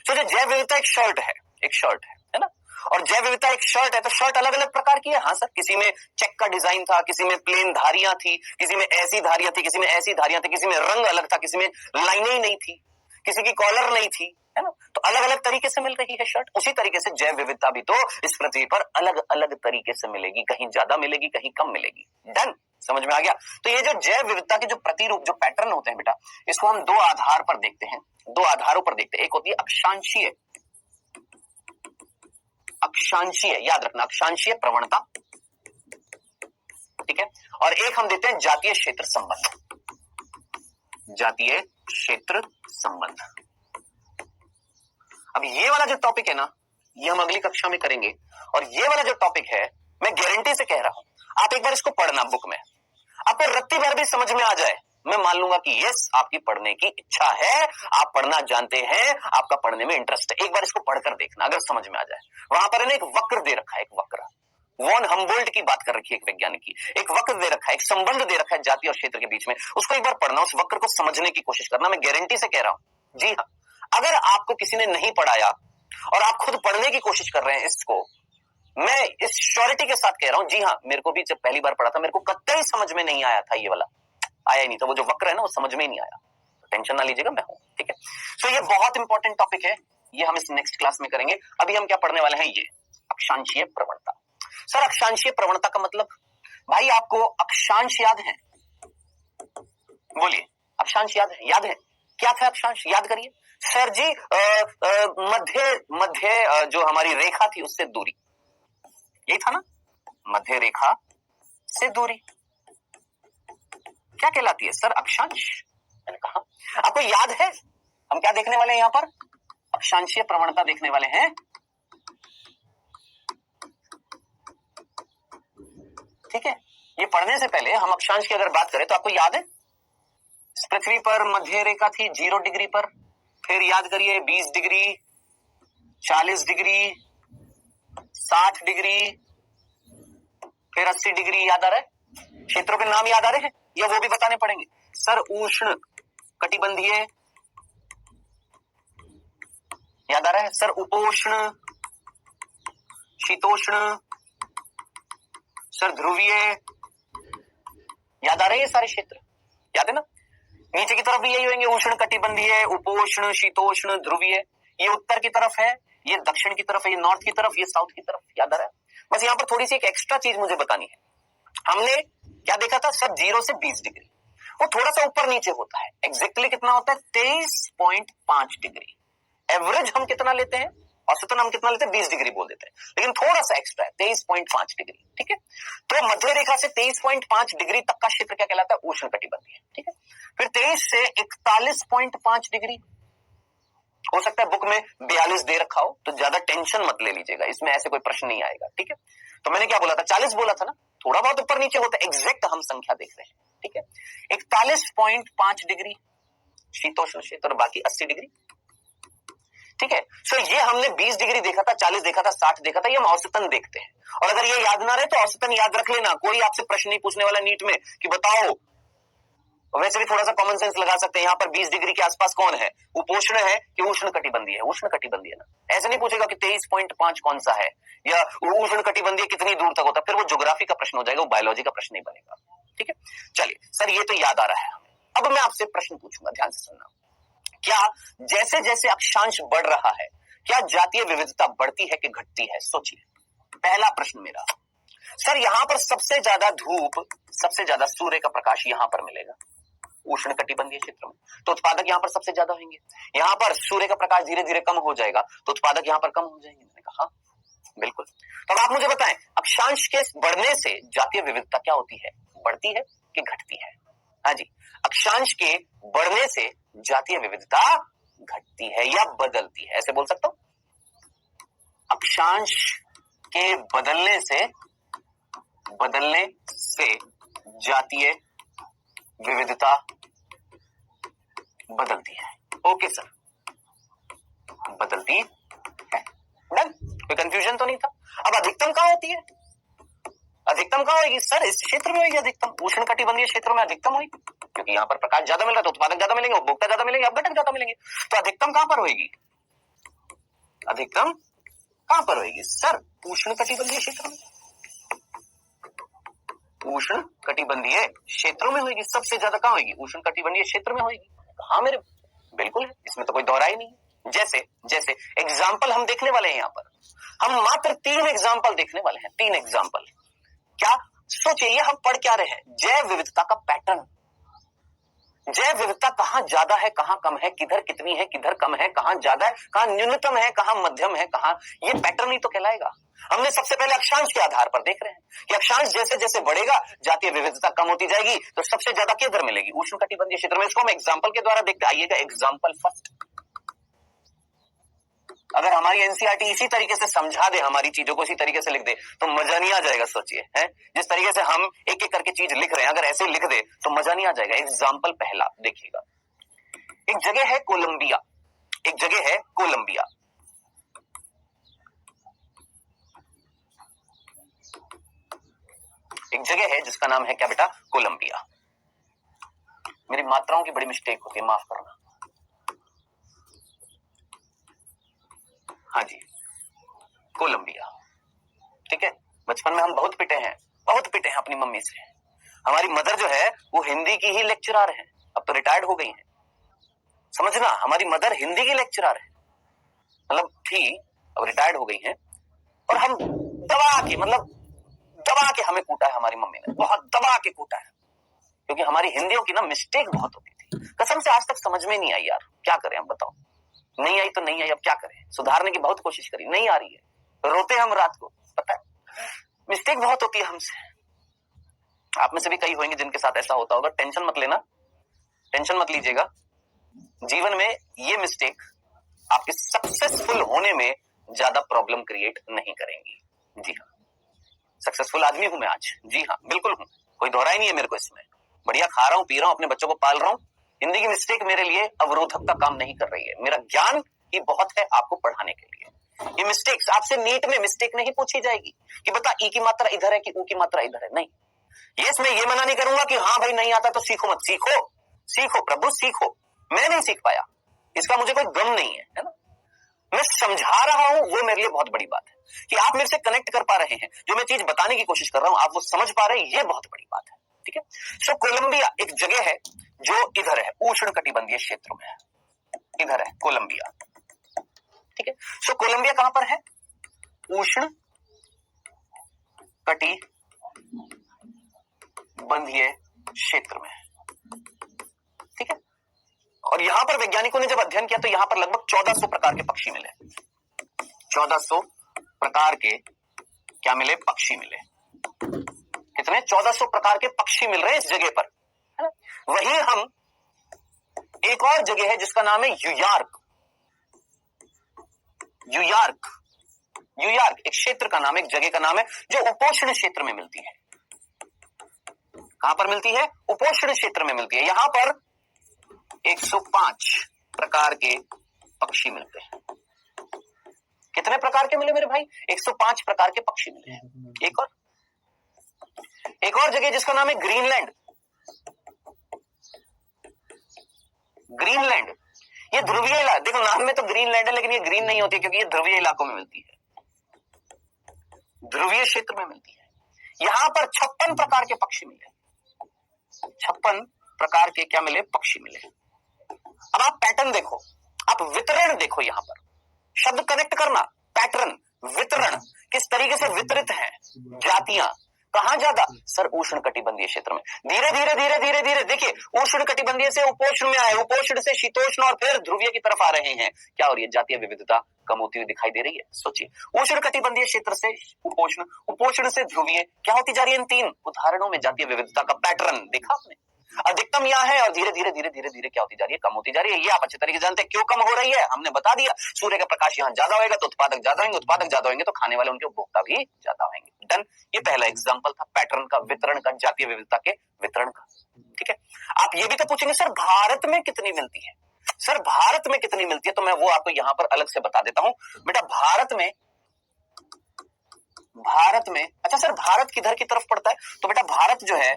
तो जैव विविधता एक शर्ट है ना? और जैव विविधता एक शर्ट है, तो शर्ट अलग अलग प्रकार की है। हाँ सर, किसी में चेक का डिजाइन था, किसी में प्लेन धारियां थी, किसी में ऐसी धारियां थी, किसी में ऐसी धारियां थी, किसी में रंग अलग था, किसी में लाइनें ही नहीं थी, किसी की कॉलर नहीं थी, है ना? तो अलग अलग तरीके से मिल रही है शर्ट। उसी तरीके से जैव विविधता भी तो इस पृथ्वी पर अलग अलग तरीके से मिलेगी, कहीं ज्यादा मिलेगी, कहीं कम मिलेगी। डन, समझ में आ गया? तो ये जो जैव विविधता के जो प्रतिरूप, जो पैटर्न होते हैं बेटा, इसको हम दो आधार पर देखते हैं, दो आधारों पर देखते हैं। एक होती है अक्षांशीय, याद रखना, अक्षांशीय प्रवणता। ठीक है, और एक हम देते हैं जातीय क्षेत्र संबंध, जातीय क्षेत्र संबंध। अब ये वाला जो टॉपिक है ना, ये हम अगली कक्षा में करेंगे, और ये वाला जो टॉपिक है, मैं गारंटी से कह रहा हूं, आप एक बार इसको पढ़ना बुक में, आपको रत्ती भर भी समझ में आ जाए, मैं मान लूंगा कि यस आपकी पढ़ने की इच्छा है, आप पढ़ना जानते हैं, आपका पढ़ने में इंटरेस्ट है। एक बार इसको पढ़कर देखना, अगर समझ में आ जाए। वहां पर एक वक्र दे रखा है, एक वक्र, वॉन हम्बोल्ट की बात कर रखी है, एक वैज्ञानिक की, एक वक्र दे रखा है, एक संबंध दे रखा है जाति और क्षेत्र के बीच में, उसको एक बार पढ़ना, उस वक्र को समझने की कोशिश करना, मैं गारंटी से कह रहा हूं। जी हाँ, अगर आपको किसी ने नहीं पढ़ाया और आप खुद पढ़ने की कोशिश कर रहे हैं इसको, मैं इस श्योरिटी के साथ कह रहा हूं, जी हाँ, मेरे को भी जब पहली बार पढ़ा था, मेरे को कतई समझ में नहीं आया था, ये वाला आया ही नहीं था, वो जो वक्र है ना, वो समझ में ही नहीं आया। टेंशन ना लीजिएगा, मैं हूं। ठीक है, तो ये बहुत इंपॉर्टेंट टॉपिक है, ये हम इस नेक्स्ट क्लास में करेंगे। अभी हम क्या पढ़ने वाले हैं? ये अक्षांशीय प्रवणता। सर अक्षांशीय प्रवणता का मतलब, भाई आपको अक्षांश याद है? बोलिए, अक्षांश याद है? याद है क्या था अक्षांश? याद करिए सर जी। मध्य जो हमारी रेखा थी उससे दूरी, यही था ना? मध्य रेखा से दूरी क्या कहलाती है? सर अक्षांश। मैंने कहा, आपको याद है हम क्या देखने वाले हैं यहां पर? अक्षांशीय प्रवणता देखने वाले हैं। ठीक है, ये पढ़ने से पहले हम अक्षांश की अगर बात करें तो आपको याद है, पृथ्वी पर मध्य रेखा थी 0 डिग्री पर, फिर याद करिए 20 डिग्री, 40 डिग्री, 60 डिग्री, फिर 80 डिग्री, याद आ रहा है? क्षेत्रों के नाम याद आ रहे हैं या वो भी बताने पड़ेंगे? सर उष्ण कटिबंधीय याद आ रहा है, सर उपोष्ण, शीतोष्ण, सर ध्रुवीय याद आ रहे हैं सारे क्षेत्र, याद है ना? नीचे की तरफ भी यही होंगे, उष्ण कटिबंधीय, उपोष्ण, शीतोष्ण, ध्रुवीय। ये उत्तर की तरफ है, ये दक्षिण की तरफ है, ये नॉर्थ की तरफ, ये साउथ की तरफ, याद आ रहा है? बस यहां पर थोड़ी सी एक एक्स्ट्रा चीज मुझे बतानी है। हमने क्या देखा था? सब 0 से 20 डिग्री, वो थोड़ा सा ऊपर नीचे होता है। एग्जैक्टली कितना होता है? 23.5 डिग्री। एवरेज हम कितना लेते हैं? औसतन हम कितना लेते हैं? 20 डिग्री बोल देते हैं, लेकिन थोड़ा सा एक्स्ट्रा है, 23.5 डिग्री। ठीक है, तो मध्य रेखा से 23.5 डिग्री तक का क्षेत्र क्या कहलाता है? उष्ण कटिबंधीय। ठीक है, फिर 23 से 41.5 डिग्री, हो सकता है बुक में 42 दे रखा हो, तो ज्यादा टेंशन मत ले लीजिएगा, इसमें ऐसे कोई प्रश्न नहीं आएगा। ठीक है, तो मैंने क्या बोला था? 40 बोला था ना, थोड़ा बहुत ऊपर नीचे होता है, एग्जैक्ट हम संख्या देख रहे हैं। ठीक है, 41.5 डिग्री शीतोष्ण क्षेत्र, बाकी 80 डिग्री। ठीक है, सो ये हमने 20 डिग्री देखा था, 40 देखा था, 60 देखा था, ये हम औसतन देखते हैं। और अगर ये याद ना रहे तो औसतन याद रख लेना, कोई आपसे प्रश्न नहीं पूछने वाला नीट में कि बताओ, वैसे भी थोड़ा सा कॉमन सेंस लगा सकते हैं। यहाँ पर 20 डिग्री के आसपास कौन है? उपोष्ण है कि उष्ण कटिबंधीय है? उष्ण कटिबंधीय ना, ऐसे नहीं पूछेगा कि 23.5 कौन सा है या उष्ण कटिबंधीय कितनी दूर तक होता है, फिर वो ज्योग्राफी का प्रश्न हो जाएगा, वो बायोलॉजी का प्रश्न नहीं बनेगा। ठीक है, चलिए सर ये तो याद आ रहा है हमें। अब मैं आपसे प्रश्न पूछूंगा, ध्यान से सुनना। क्या जैसे जैसे अक्षांश बढ़ रहा है, क्या जातीय विविधता बढ़ती है कि घटती है? सोचिए। पहला प्रश्न मेरा, सर यहां पर सबसे ज्यादा धूप, सबसे ज्यादा सूर्य का प्रकाश यहां पर मिलेगा उष्ण कटिबंधीय क्षेत्र में, तो उत्पादक यहां पर सबसे ज्यादा होंगे। यहां पर सूर्य का प्रकाश धीरे धीरे कम हो जाएगा, तो उत्पादक यहां पर कम हो जाएंगे। मैंने कहा बिल्कुल। तो अब आप मुझे बताएं, अक्षांश के बढ़ने से जातीय विविधता क्या होती है? बढ़ती है कि घटती है? हाँ जी, अक्षांश के बढ़ने से जातीय विविधता घटती है या बदलती है, ऐसे बोल सकता हूं। अक्षांश के बदलने से जातीय विविधता बदलती है। ओके सर, बदलती है, डन, कोई कंफ्यूजन तो नहीं था। अब अधिकतम कहां होती है? अधिकतम कहां होगी? सर इस क्षेत्र में होगी अधिकतम, उष्ण कटिबंधीय क्षेत्रों में अधिकतम होगी, क्योंकि यहाँ पर प्रकाश ज्यादा मिल रहा है तो उत्पादक ज्यादा मिलेंगे, उपभोक्ता ज्यादा मिलेंगे, अपघटक ज्यादा मिलेंगे। तो अधिकतम कहां पर होगी? अधिकतम कहां पर होगी? सर उष्ण कटिबंधीय क्षेत्र में, उष्ण कटिबंधीय क्षेत्रों में होगी। सबसे ज्यादा कहां होगी? उष्ण कटिबंधीय क्षेत्र में होगी। हाँ मेरे, बिल्कुल है, इसमें तो कोई दोहरा ही नहीं। जैसे जैसे एग्जाम्पल हम देखने वाले हैं, यहाँ पर हम मात्र 3 एग्जाम्पल देखने वाले हैं। 3 एग्जाम्पल क्या? सोचिए, ये हम पढ़ क्या रहे हैं? जैव विविधता का पैटर्न। जैव विविधता कहां ज्यादा है, कहां कम है, किधर कितनी है, किधर कम है, कहां ज्यादा है, कहां न्यूनतम है, कहां मध्यम है, कहां, ये पैटर्न ही तो कहलाएगा। हमने सबसे पहले अक्षांश के आधार पर देख रहे हैं कि अक्षांश जैसे जैसे बढ़ेगा जातीय विविधता कम होती जाएगी, तो सबसे ज्यादा किधर मिलेगी? उष्ण कटिबंधीय क्षेत्र में। इसको हम एग्जाम्पल के द्वारा देखते आइएगा। एग्जाम्पल फर्स्ट, अगर हमारी एनसीईआरटी इसी तरीके से समझा दे, हमारी चीजों को इसी तरीके से लिख दे, तो मजा नहीं आ जाएगा। सोचिए, है जिस तरीके से हम एक एक करके चीज लिख रहे हैं, अगर ऐसे लिख दे तो मजा नहीं आ जाएगा। एग्जाम्पल पहला देखिएगा, एक जगह है कोलंबिया, एक जगह है कोलंबिया, एक जगह है जिसका नाम है क्या बेटा? कोलंबिया। मेरी मात्राओं की बड़ी मिस्टेक होती है, माफ करना। हाँ जी, कोलंबिया। ठीक है, बचपन में हम बहुत पिटे हैं अपनी मम्मी से। हमारी मदर जो है वो हिंदी की ही लेक्चरर है, अब तो रिटायर्ड हो गई है। समझना, हमारी मदर हिंदी की लेक्चरर है, मतलब थी, अब रिटायर्ड हो गई है। और हम दबा के हमें कूटा है हमारी मम्मी ने, बहुत दबा के कूटा है, क्योंकि हमारी हिंदियों की ना मिस्टेक बहुत होती थी। कसम से आज तक समझ में नहीं आई यार, क्या करें हम बताओ। नहीं आई तो नहीं आई, अब क्या करें? सुधारने की बहुत कोशिश करी, नहीं आ रही है, रोते हम रात को, पता है मिस्टेक बहुत होती है हमसे। आप में से भी कई होंगे जिनके साथ ऐसा होता होगा। टेंशन मत लेना, टेंशन मत लीजिएगा। जीवन में ये मिस्टेक आपके सक्सेसफुल होने में ज्यादा प्रॉब्लम क्रिएट नहीं करेंगी। जी हाँ, सक्सेसफुल आदमी हूं मैं आज, जी हाँ बिल्कुल हूं, कोई दोहरा ही नहीं है मेरे को इसमें। बढ़िया खा रहा हूं, पी रहा हूं, अपने बच्चों को पाल रहा हूं। हिंदी की मिस्टेक मेरे लिए अवरोधक का काम नहीं कर रही है, मेरा ज्ञान ही बहुत है आपको पढ़ाने के लिए। ये मिस्टेक्स आपसे नीट में मिस्टेक नहीं पूछी जाएगी कि बता ई की मात्रा इधर है कि ऊ की मात्रा इधर है, नहीं। यस, मैं ये मना नहीं करूंगा कि हाँ भाई नहीं आता तो सीखो मत, सीखो सीखो प्रभु सीखो, मैं नहीं सीख पाया इसका मुझे कोई गम नहीं है ना, मैं समझा रहा हूं, वो मेरे लिए बहुत बड़ी बात है कि आप मेरे से कनेक्ट कर पा रहे हैं, जो मैं चीज बताने की कोशिश कर रहा हूं आप वो समझ पा रहे हैं, ये बहुत बड़ी बात है। ठीक है, सो कोलंबिया एक जगह है जो इधर है, उष्ण कटिबंधीय क्षेत्र में है, इधर है कोलंबिया। ठीक है, सो कोलंबिया कहां पर है, उष्ण कटिबंधीय क्षेत्र में। ठीक है, और यहां पर वैज्ञानिकों ने जब अध्ययन किया तो यहां पर लगभग 1400 प्रकार के पक्षी मिले, 1400 प्रकार के क्या मिले, पक्षी मिले। कितने, 1400 प्रकार के पक्षी मिल रहे हैं इस जगह पर, है ना। वहीं हम एक और जगह है जिसका नाम है न्यूयॉर्क, न्यूयॉर्क, न्यूयॉर्क एक क्षेत्र का नाम है, एक जगह का नाम है जो उपोष्ण क्षेत्र में मिलती है। कहां पर मिलती है, उपोष्ण क्षेत्र में मिलती है। यहां पर 105 प्रकार के पक्षी मिलते हैं। कितने प्रकार के मिले मेरे भाई, 105 प्रकार के पक्षी मिले हैं। एक और जगह जिसका नाम है ग्रीनलैंड, ग्रीनलैंड ये ध्रुवीय इलाका, देखो नाम में तो ग्रीनलैंड है लेकिन ये ग्रीन नहीं होती क्योंकि ये ध्रुवीय इलाकों में मिलती है, ध्रुवीय क्षेत्र में मिलती है। यहां पर 56 प्रकार के पक्षी मिले, 56 प्रकार के क्या मिले, पक्षी मिले। अब आप पैटर्न देखो, आप वितरण देखो, यहां पर शब्द कनेक्ट करना, पैटर्न, वितरण, किस तरीके से वितरित है जातियां, कहां ज्यादा, सर उष्ण कटिबंधीय क्षेत्र में। धीरे धीरे धीरे धीरे धीरे देखिए, उष्ण कटिबंधीय से उपोष्ण में आए, उपोष्ण से शीतोष्ण और फिर ध्रुवीय की तरफ आ रहे हैं। क्या हो रही है, जातीय विविधता कम होती हुई दिखाई दे रही है। सोचिए, उष्ण कटिबंधीय क्षेत्र से उपोष्ण, उपोष्ण से ध्रुवीय, क्या होती जा रही है, इन 3 उदाहरणों में जातीय विविधता का पैटर्न देखा आपने। अधिकतम यहां है और धीरे धीरे धीरे धीरे धीरे क्या होती जा रही है, कम होती जा रही है। ये आप अच्छे तरीके से जानते हैं क्यों कम हो रही है, हमने बता दिया, सूर्य का प्रकाश यहां ज्यादा होगा तो उत्पादक ज्यादा होंगे, उत्पादक ज्यादा होंगे तो खाने वाले उनके उपभोक्ता भी ज्यादा होंगे। डन, ये पहला एग्जांपल था पैटर्न का, वितरण का, जातीय विविधता के वितरण का। ठीक है, आप ये भी तो पूछेंगे सर भारत में कितनी मिलती है, सर भारत में कितनी मिलती है, तो मैं वो आपको यहां पर अलग से बता देता हूं। बेटा भारत में अच्छा सर भारत किधर की तरफ पड़ता है, तो बेटा भारत जो है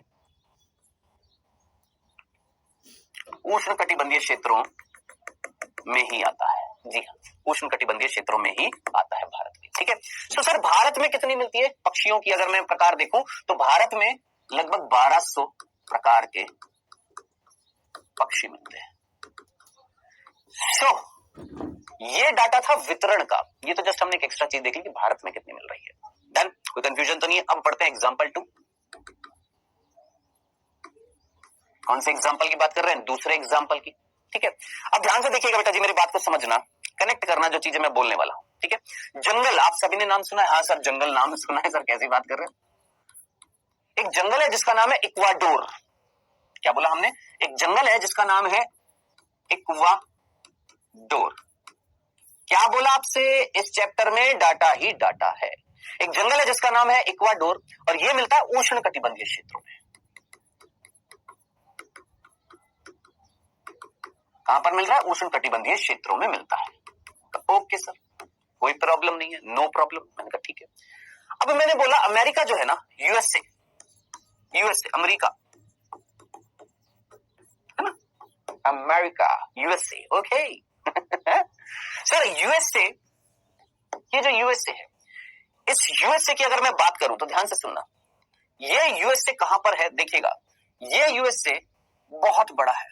उष्ण कटिबंधीय क्षेत्रों में ही आता है। जी हाँ, उष्ण कटिबंधीय क्षेत्रों में ही आता है भारत में। ठीक है, तो सर भारत में कितनी मिलती है पक्षियों की, अगर मैं प्रकार देखूं तो भारत में लगभग 1200 प्रकार के पक्षी मिलते हैं। ये डाटा था वितरण का, ये तो जस्ट हमने एक एक्स्ट्रा चीज देखी कि भारत में कितनी मिल रही है। डन, कोई कंफ्यूजन तो नहीं है। अब पढ़ते हैं एग्जांपल 2। कौन से एग्जांपल की बात कर रहे हैं, दूसरे एग्जांपल की। ठीक है, अब ध्यान से देखिएगा बेटा जी, मेरी बात को समझना, कनेक्ट करना जो चीजें मैं बोलने वाला हूं। ठीक है, जंगल, आप सभी ने नाम सुना है, हाँ सर जंगल नाम सुना है सर, कैसी बात कर रहे हैं। एक जंगल है जिसका नाम है इक्वाडोर। क्या बोला हमने, एक जंगल है जिसका नाम है इक्वाडोर। क्या बोला आपसे, इस चैप्टर में डाटा ही डाटा है। एक जंगल है जिसका नाम है इक्वाडोर और यह मिलता है उष्ण कटिबंधीय क्षेत्रों में। कहां पर मिल रहा है, उष्ण कटिबंधीय क्षेत्रों में मिलता है। तो ओके सर, कोई प्रॉब्लम नहीं है, नो प्रॉब्लम। मैंने कहा ठीक है। अब मैंने बोला अमेरिका जो है ना, यूएसए, अमेरिका है ना, America, USA, okay. Sir USA, ये जो यूएसए है, इस यूएसए की अगर मैं बात करूं तो ध्यान से सुनना, ये यूएसए कहां पर है, देखिएगा ये यूएसए बहुत बड़ा है,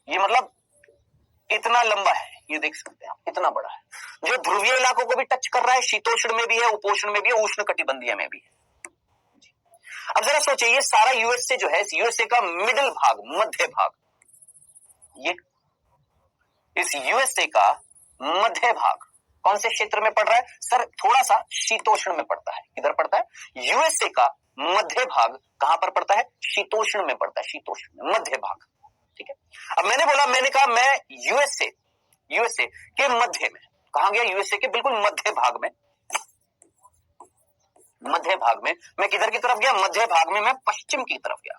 ये मतलब इतना लंबा है, ये देख सकते हैं आप, इतना बड़ा है, जो ध्रुवीय इलाकों को भी टच कर रहा है, शीतोष्ण में भी है, उपोष्ण में भी है, उष्ण कटिबंधीय में भी है। अब जरा सोचिए, ये सारा यूएसए जो है, यूएसए का मिडिल भाग, मध्य भाग, ये इस यूएसए का मध्य भाग कौन से क्षेत्र में पड़ रहा है सर, थोड़ा सा शीतोष्ण में पड़ता है। किधर पड़ता है, यूएसए का मध्य भाग कहां पर पड़ता है, शीतोष्ण में पड़ता है, शीतोष्ण में मध्य भाग। ठीक है, अब मैंने कहा मैं यूएसए के मध्य में, कहां गया, यूएसए के बिल्कुल मध्य भाग में, मैं किधर की तरफ गया, मध्य भाग में मैं पश्चिम की तरफ गया।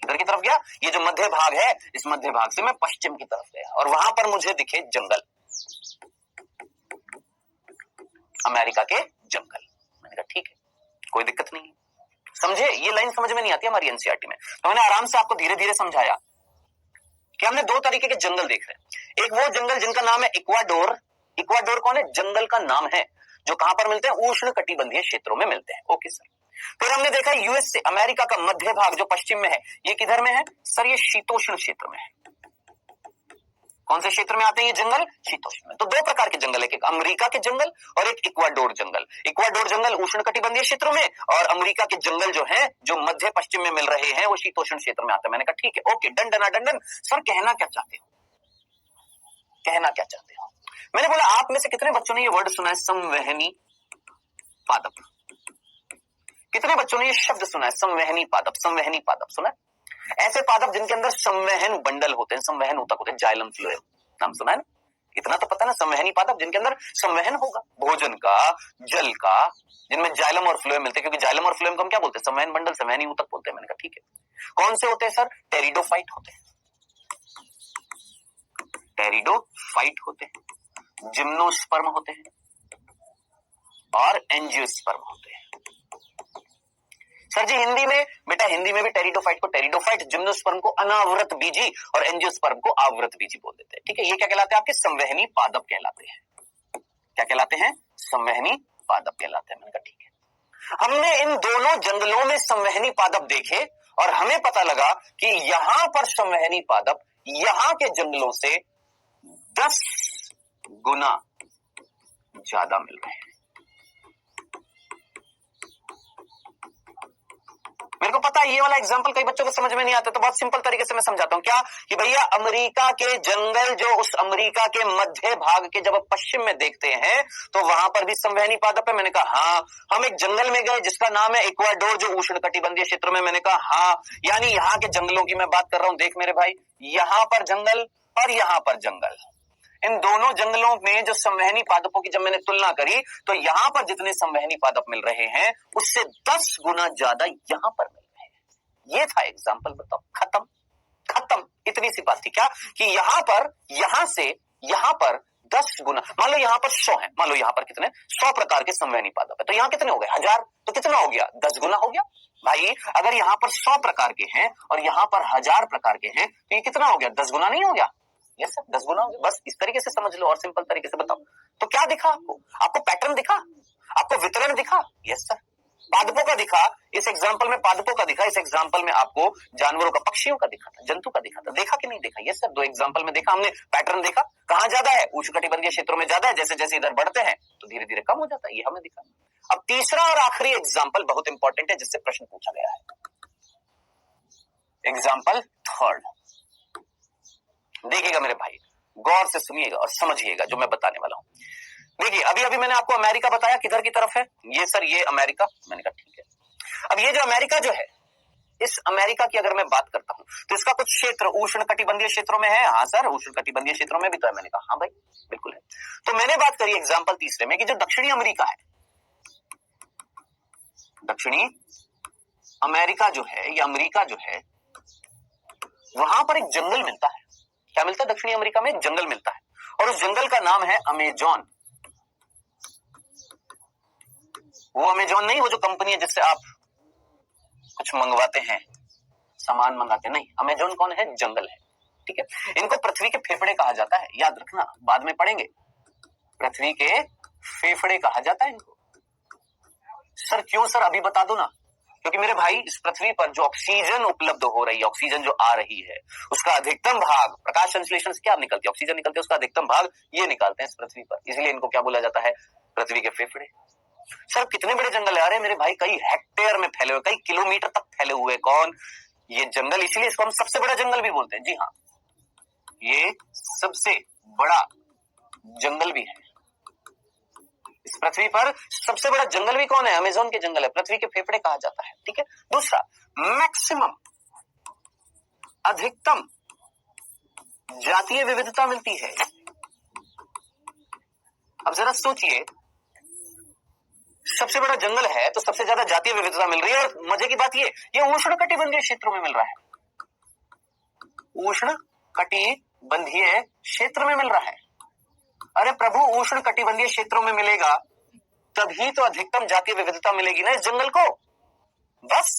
किधर की तरफ गया, ये जो मध्य भाग है, इस मध्य भाग से मैं पश्चिम की तरफ गया और वहां पर मुझे दिखे जंगल। अमेरिका के जंगल। मैंने कहा ठीक है, कोई दिक्कत नहीं है। समझे, ये लाइन समझ में नहीं आती हमारी एनसीईआरटी में, तो मैंने आराम से आपको धीरे धीरे समझाया कि हमने दो तरीके के जंगल देख रहे हैं। एक वो जंगल जिनका नाम है इक्वाडोर। इक्वाडोर कौन है? जंगल का नाम है, जो कहां पर मिलते हैं? उष्ण कटिबंधीय क्षेत्रों में मिलते हैं। Okay sir. फिर हमने देखा यूएसए, अमेरिका का मध्य भाग जो पश्चिम में है, ये किधर में है सर? ये शीतोष्ण क्षेत्र में है। कौन से क्षेत्र में आते हैं ये जंगल? शीतोष्ण में। तो दो प्रकार के जंगल है, एक अमेरिका के जंगल और एक इक्वाडोर जंगल। इक्वाडोर जंगल उष्ण कटिबंधीय क्षेत्रों में, और अमेरिका के जंगल जो है, जो मध्य पश्चिम में मिल रहे हैं, वो शीतोष्ण क्षेत्र में आते हैं। मैंने कहा ठीक है, okay, done done done. Sir कहना क्या चाहते हो, कहना क्या चाहते हो? मैंने बोला आप में से कितने बच्चों ने ये वर्ड सुना है, संवहनी पादप? कितने बच्चों ने ये शब्द सुना है, संवहनी पादप? संवहनी पादप सुना है? ऐसे पादप जिनके अंदर संवहन बंडल होते हैं, संवहन ऊतक होते हैं, जाइलम फ्लोएम, नाम सुना है ना? इतना तो पता ना, संवहनी पादप जिनके अंदर संवहन होगा, भोजन का, जल का, जिनमें जाइलम और फ्लोएम मिलते हैं, क्योंकि जाइलम और फ्लोएम को हम क्या बोलते हैं? संवहन बंडल, संवहनी ऊतक बोलते हैं। मैंने कहा ठीक है। कौन से होते हैं सर? टेरिडोफाइट होते हैं, टेरिडोफाइट होते हैं, जिम्नोस्पर्म होते हैं और एंजियोस्पर्म होते हैं। सर जी हिंदी में, बेटा हिंदी में भी टेरिडोफाइट को टेरिडोफाइट, जिम्नोस्पर्म को अनावृत बीजी और एंजियोस्पर्म को आवृत बीजी बोल देते हैं। ठीक है, ये क्या कहलाते हैं? आपके संवहनी पादप कहलाते हैं। क्या कहलाते हैं? संवहनी पादप कहलाते हैं। मैंने कहा ठीक है। हमने इन दोनों जंगलों में संवहनी पादप देखे और हमें पता लगा कि यहां पर संवहनी पादप यहां के जंगलों से 10 गुना ज्यादा मिल रहे हैं। मेरे को पता है ये वाला एग्जांपल कई बच्चों को समझ में नहीं आता, तो बहुत सिंपल तरीके से मैं समझाता हूं। क्या कि भैया अमेरिका के जंगल, जो उस अमेरिका के मध्य भाग के जब पश्चिम में देखते हैं तो वहां पर भी संवहनी पादप है। मैंने कहा हाँ। हम एक जंगल में गए जिसका नाम है इक्वाडोर, जो उष्ण कटिबंधीय क्षेत्र में। मैंने कहा हाँ, यानी यहाँ के जंगलों की मैं बात कर रहा हूं। देख मेरे भाई, यहां पर जंगल और यहां पर जंगल, इन दोनों जंगलों में जो संवहनी पादपों की जब मैंने तुलना करी तो यहां पर जितने संवहनी पादप मिल रहे हैं उससे 10 गुना ज्यादा यहां पर मिल रहे हैं। ये था एग्जांपल। बताओ, खत्म खत्म। इतनी सी बात थी क्या कि यहां पर, यहां से यहां पर 10 गुना। मान लो यहां पर 100 है, मान लो यहां पर कितने 100 प्रकार के संवहनी पादप है, तो यहां कितने हो गए? 1000। तो कितना हो गया? 10 गुना हो गया। भाई अगर यहां पर 100 प्रकार के हैं और यहां पर 1000 प्रकार के हैं तो ये कितना हो गया? 10 गुना नहीं हो गया? यस सर, 10 गुना हो गया। बस इस तरीके से समझ लो और सिंपल तरीके से बताओ। तो क्या दिखा आपको? आपको पैटर्न दिखा, आपको वितरण दिखा? Yes sir. पादपों का दिखा, इस एग्जांपल में पादपों का दिखा, इस एग्जांपल में आपको जानवरों का, पक्षियों का दिखा था, जंतु का दिखा था। देखा कि नहीं देखा? यस सर, दो एग्जांपल में देखा हमने। पैटर्न देखा, कहां ज्यादा है? उष्णकटिबंधीय क्षेत्रों में ज्यादा है, जैसे जैसे इधर बढ़ते हैं तो धीरे धीरे कम हो जाता है, ये हमने दिखा। अब तीसरा और आखिरी एग्जाम्पल बहुत इंपॉर्टेंट है, जिससे प्रश्न पूछा गया है। एग्जाम्पल थर्ड, देखिएगा मेरे भाई, गौर से सुनिएगा और समझिएगा जो मैं बताने वाला हूं। देखिए अभी अभी मैंने आपको अमेरिका बताया, किधर की तरफ है ये सर? ये अमेरिका। मैंने कहा ठीक है। अब ये जो अमेरिका जो है, इस अमेरिका की अगर मैं बात करता हूं तो इसका कुछ क्षेत्र उष्ण कटिबंधीय क्षेत्रों में है। हाँ सर, उष्ण कटिबंधीय क्षेत्रों में भी तो है। मैंने कहा हाँ भाई बिल्कुल है। तो मैंने बात करी एग्जाम्पल तीसरे में कि जो दक्षिणी अमेरिका है, दक्षिणी अमेरिका जो है या अमेरिका जो है, वहां पर एक जंगल मिलता है। क्या मिलता है? दक्षिणी अमेरिका में एक जंगल मिलता है और उस जंगल का नाम है अमेजॉन। वो अमेजॉन नहीं, वो जो कंपनी है जिससे आप कुछ मंगवाते हैं, सामान मंगाते हैं, नहीं। अमेजॉन कौन है? जंगल है। ठीक है, इनको पृथ्वी के फेफड़े कहा जाता है, याद रखना, बाद में पढ़ेंगे। पृथ्वी के फेफड़े कहा जाता है इनको। सर क्यों? सर अभी बता दो ना। क्योंकि मेरे भाई इस पृथ्वी पर जो ऑक्सीजन उपलब्ध हो रही है, ऑक्सीजन जो आ रही है, उसका अधिकतम भाग प्रकाश संश्लेषण से क्या निकलती है? ऑक्सीजन निकलती है, उसका अधिकतम भाग ये निकालते हैं इस पृथ्वी पर, इसलिए इनको क्या बोला जाता है? पृथ्वी के फेफड़े। सर कितने बड़े जंगल है? अरे मेरे भाई कई हेक्टेयर में फैले हुए, कई किलोमीटर तक फैले हुए। कौन? ये जंगल, इसीलिए इसको हम सबसे बड़ा जंगल भी बोलते हैं। जी हाँ, ये सबसे बड़ा जंगल भी है। इस पृथ्वी पर सबसे बड़ा जंगल भी कौन है? अमेज़न के जंगल है, पृथ्वी के फेफड़े कहा जाता है। ठीक है। दूसरा, मैक्सिमम, अधिकतम जातीय विविधता मिलती है। अब जरा सोचिए, सबसे बड़ा जंगल है तो सबसे ज्यादा जातीय विविधता मिल रही है, और मजे की बात ये उष्ण कटिबंधीय क्षेत्रों में मिल रहा है। उष्ण कटिबंधीय क्षेत्र में मिल रहा है। अरे प्रभु, उष्ण कटिबंधीय क्षेत्रों में मिलेगा तभी तो अधिकतम जातीय विविधता मिलेगी ना इस जंगल को। बस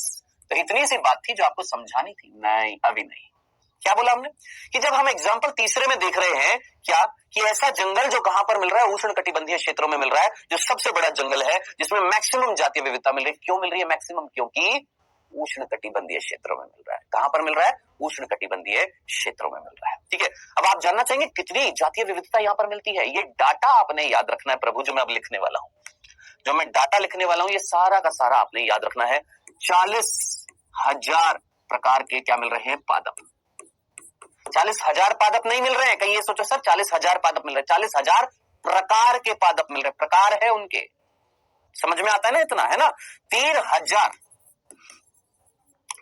तो इतनी सी बात थी जो आपको समझानी थी। नहीं, अभी नहीं। क्या बोला हमने कि जब हम एग्जाम्पल तीसरे में देख रहे हैं क्या कि ऐसा जंगल जो कहां पर मिल रहा है, उष्ण कटिबंधीय क्षेत्रों में मिल रहा है, जो सबसे बड़ा जंगल है जिसमें मैक्सिमम जातीय विविधता मिल रही है। क्यों मिल रही है मैक्सिमम? क्योंकि उष्ण कटिबंधीय क्षेत्रों में मिल रहा है। कहां पर मिल रहा है? उष्ण कटिबंधीय क्षेत्रों में मिल रहा है। ठीक है, अब आप जानना चाहेंगे कितनी जातीय विविधता यहां पर मिलती है। ये डाटा आपने याद रखना है प्रभु, जो मैं अब लिखने वाला हूं, जो मैं डाटा लिखने वाला हूं, ये सारा का सारा आपने याद रखना है। 40,000 प्रकार के क्या मिल रहे हैं? पादप। 40,000 पादप नहीं मिल रहे हैं। कहीं ये सोचो सर 40,000 पादप मिल रहे हैं, 40,000 प्रकार के पादप मिल रहे हैं। प्रकार है उनके, समझ में आता है ना इतना, है ना। 13,000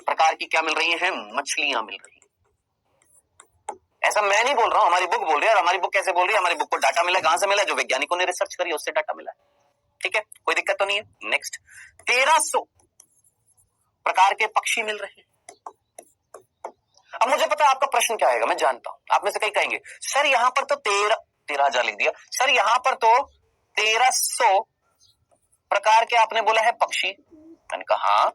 प्रकार की क्या मिल रही हैं? मछलियां मिल रही हैं। ऐसा मैं नहीं बोल रहा हूं, हमारी बुक बोल रही है। और हमारी बुक कैसे बोल रही है? हमारी बुक को डाटा मिला, कहां से मिला? जो वैज्ञानिकों ने रिसर्च करी उससे डाटा मिला है। ठीक है, कोई दिक्कत तो नहीं है। नेक्स्ट, 1300 प्रकार के पक्षी मिल रहे हैं। अब मुझे पता है आपका प्रश्न क्या आएगा, मैं जानता हूं। आप में से कई कहेंगे सर यहां पर तो 13,000 लिख दिया, सर यहां पर तो 1300 प्रकार के आपने बोला है पक्षी। मैंने कहा हाँ,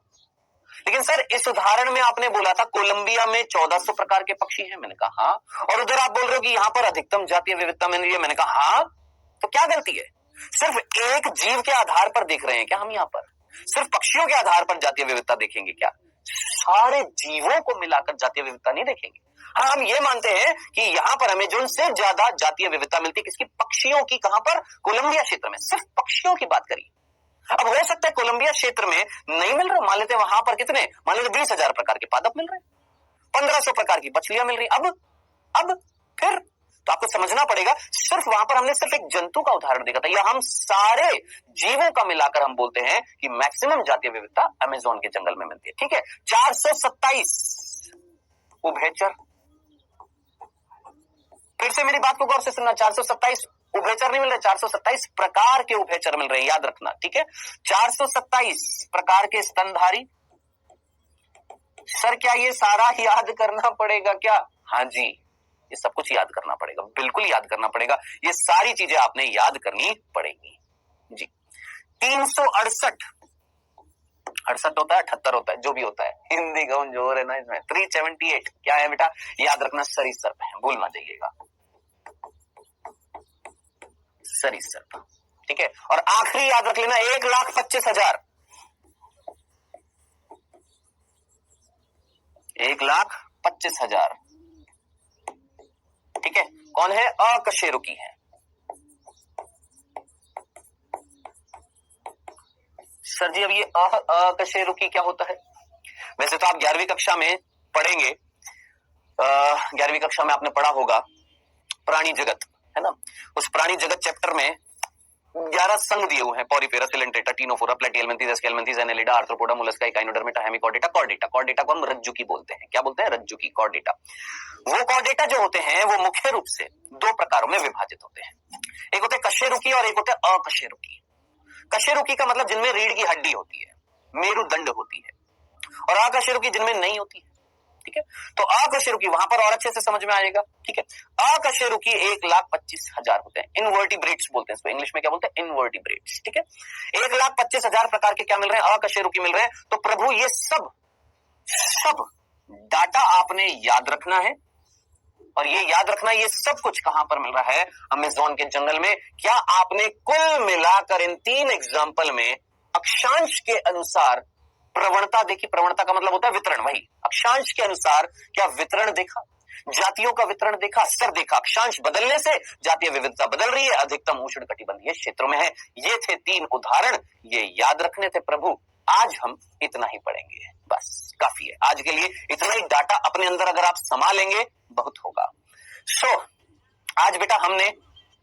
लेकिन सर इस उदाहरण में आपने बोला था कोलंबिया में 1400 प्रकार के पक्षी हैं। मैंने कहा हाँ, और उधर आप बोल रहे हो कि यहां पर अधिकतम जातीय विविधता मिल रही है। मैंने कहा हाँ, तो क्या गलती है? सिर्फ एक जीव के आधार पर देख रहे हैं क्या हम? यहां पर सिर्फ पक्षियों के आधार पर जातीय विविधता देखेंगे क्या? सारे जीवों को मिलाकर जातीय विविधता नहीं देखेंगे। हाँ, हम ये मानते हैं कि यहां पर अमेज़न से ज्यादा जातीय विविधता मिलती है। किसकी? पक्षियों की। कहां पर? कोलंबिया क्षेत्र में। सिर्फ पक्षियों की बात करिए। अब हो सकता है कोलंबिया क्षेत्र में नहीं मिल रहा, मान लेते हैं वहां पर कितने, मान लेते 20,000 प्रकार के पादप मिल रहे हैं, 1500 प्रकार की मछलियां मिल रही। अब फिर तो आपको समझना पड़ेगा, सिर्फ वहां पर हमने सिर्फ एक जंतु का उदाहरण देखा था, या हम सारे जीवों का मिलाकर हम बोलते हैं कि मैक्सिमम जातीय विविधता अमेज़न के जंगल में मिलती है। ठीक है, 427 उभयचर। फिर से मेरी बात को गौर से सुनना, 427 उभयचर नहीं मिल रहे, 427 प्रकार के उभयचर मिल रहे हैं, याद रखना। ठीक है, 427 प्रकार के स्तनधारी। सर क्या ये सारा याद करना पड़ेगा क्या? हाँ जी, ये सब कुछ याद करना पड़ेगा, बिल्कुल याद करना पड़ेगा। ये सारी चीजें आपने याद करनी पड़ेगी जी। 368 होता है, 78 होता है, जो भी होता है, हिंदी गौन जोर है ना इसमें। 378 क्या है बेटा? याद रखना, सरीसृप है, भूल ना जाइएगा, सरीसृप। ठीक है, और आखिरी याद रख लेना 1,25,000। 1,25,000। ठीक है, कौन है? अकशेरुकी है। सर जी अब ये अकशेरुकी क्या होता है? वैसे तो आप 11वीं कक्षा में पढ़ेंगे, 11वीं कक्षा में आपने पढ़ा होगा प्राणी जगत, है ना। उस प्राणी जगत चैप्टर में 11 संघ दिए हुए हैं, Porifera, Coelenterata, Ctenophora, Platyhelminthes, Aschelminthes, Annelida, Arthropoda, Mollusca, Echinodermata, Hemichordata, Chordata. Chordata को हम रज्जु की बोलते हैं। क्या बोलते हैं? रज्जु की, कॉर्डेटा। वो कॉर्डेटा जो होते हैं वो मुख्य रूप से 2 प्रकारों में विभाजित होते हैं। एक होते हैं कशेरुकी और एक होते हैं अकशेरुकी। कशेरुकी का मतलब जिनमें रीढ़ की हड्डी होती है, मेरुदंड होती है, और अकशेरुकी जिनमें नहीं होती है। ठीक है, तो अकशेरुकी वहां पर और अच्छे से समझ में आएगा। ठीक है, अकशेरुकी 1,25,000 होते हैं, इनवर्टिब्रेट्स बोलते हैं इसको, इंग्लिश में क्या बोलते हैं? इनवर्टिब्रेट्स। ठीक है, 1,25,000 प्रकार के क्या मिल रहे हैं? अकशेरुकी मिल रहे हैं। तो प्रभु ये सब डाटा आपने याद रखना है, और ये याद रखना ये सब कुछ कहां पर मिल रहा है? अमेज़न के जंगल में। क्या आपने कुल मिलाकर इन 3 एग्जाम्पल में अक्षांश के अनुसार प्रवणता देखी? प्रवणता का मतलब होता है वितरण, वही अक्षांश के अनुसार क्या वितरण देखा? जातियों का वितरण देखा, स्तर देखा। अक्षांश बदलने से जातीय विविधता बदल रही है, अधिकतम उष्ण कटिबंधीय क्षेत्रों में है। ये थे 3 उदाहरण, ये याद रखने थे प्रभु। आज हम इतना ही पढ़ेंगे, बस काफी है आज के लिए। इतना ही डाटा अपने अंदर अगर आप समा लेंगे बहुत होगा। आज बेटा हमने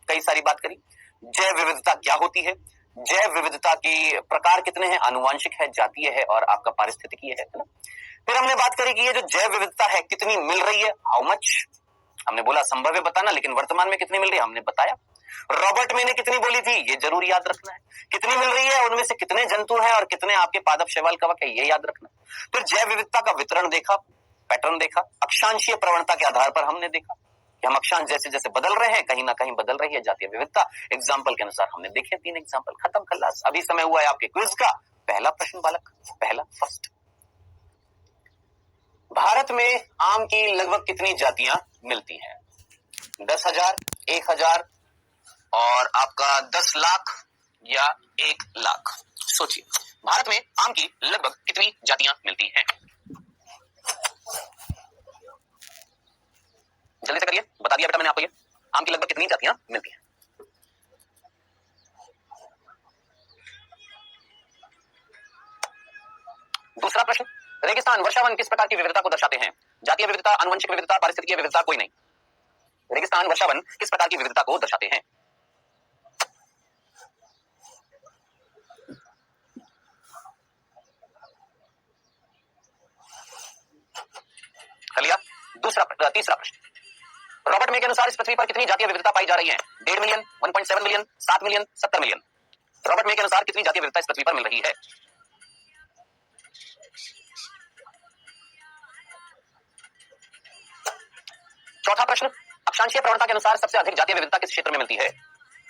कई सारी बात करी। जैव विविधता क्या होती है, जैव विविधता के प्रकार कितने हैं, आनुवांशिक है, जातीय है, और आपका पारिस्थितिकीय है ना। फिर हमने बात करी कि ये जो जैव विविधता है कितनी मिल रही है, हाउ मच। हमने बोला संभव है बताना, लेकिन वर्तमान में कितनी मिल रही है हमने बताया। रॉबर्ट में ने कितनी बोली थी ये जरूर याद रखना है। कितनी मिल रही है, उनमें से कितने जंतु हैं और कितने आपके पादप, शैवाल, कवक है, ये याद रखना। फिर जैव विविधता का वितरण देखा, पैटर्न देखा, अक्षांशीय प्रवणता के आधार पर हमने देखा। कि हम अक्षांश जैसे जैसे बदल रहे हैं, कहीं ना कहीं बदल रही है जातीय विविधता। एग्जाम्पल के अनुसार हमने देखे 3 एग्जाम्पल, खत्म खल्लास। अभी समय हुआ है आपके क्विज का। पहला प्रश्न बालक, पहला फर्स्ट। भारत में आम की लगभग कितनी जातियां मिलती हैं? 10,000, 1,000 और आपका 10 लाख या 1 लाख? सोचिए, भारत में आम की लगभग कितनी जातियां मिलती हैं? जल्दी से करिए, बता दिया बेटा मैंने आपको ये। आम की लगभग कितनी जातियां मिलती हैं? दूसरा प्रश्न, रेगिस्तान वर्षावन किस प्रकार की विविधता को दर्शाते हैं? जातीय विविधता, आनुवंशिक विविधता, पारिस्थितिकीय विविधता? कोई नहीं। रेगिस्तान वर्षावन किस प्रकार की विविधता को दर्शाते हैं? कर लिया। तीसरा प्रश्न, रॉबर्ट मे के अनुसार इस पृथ्वी पर कितनी जातीय विविधता पाई जा रही है? 1.5 million, 1.7 million, 7 million, 70 million? Robert मे के अनुसार कितनी जातीय विविधता इस पृथ्वी पर मिल रही है? चौथा प्रश्न, अक्षांशीय प्रवणता के अनुसार सबसे अधिक जातीय विविधता किस क्षेत्र में मिलती है?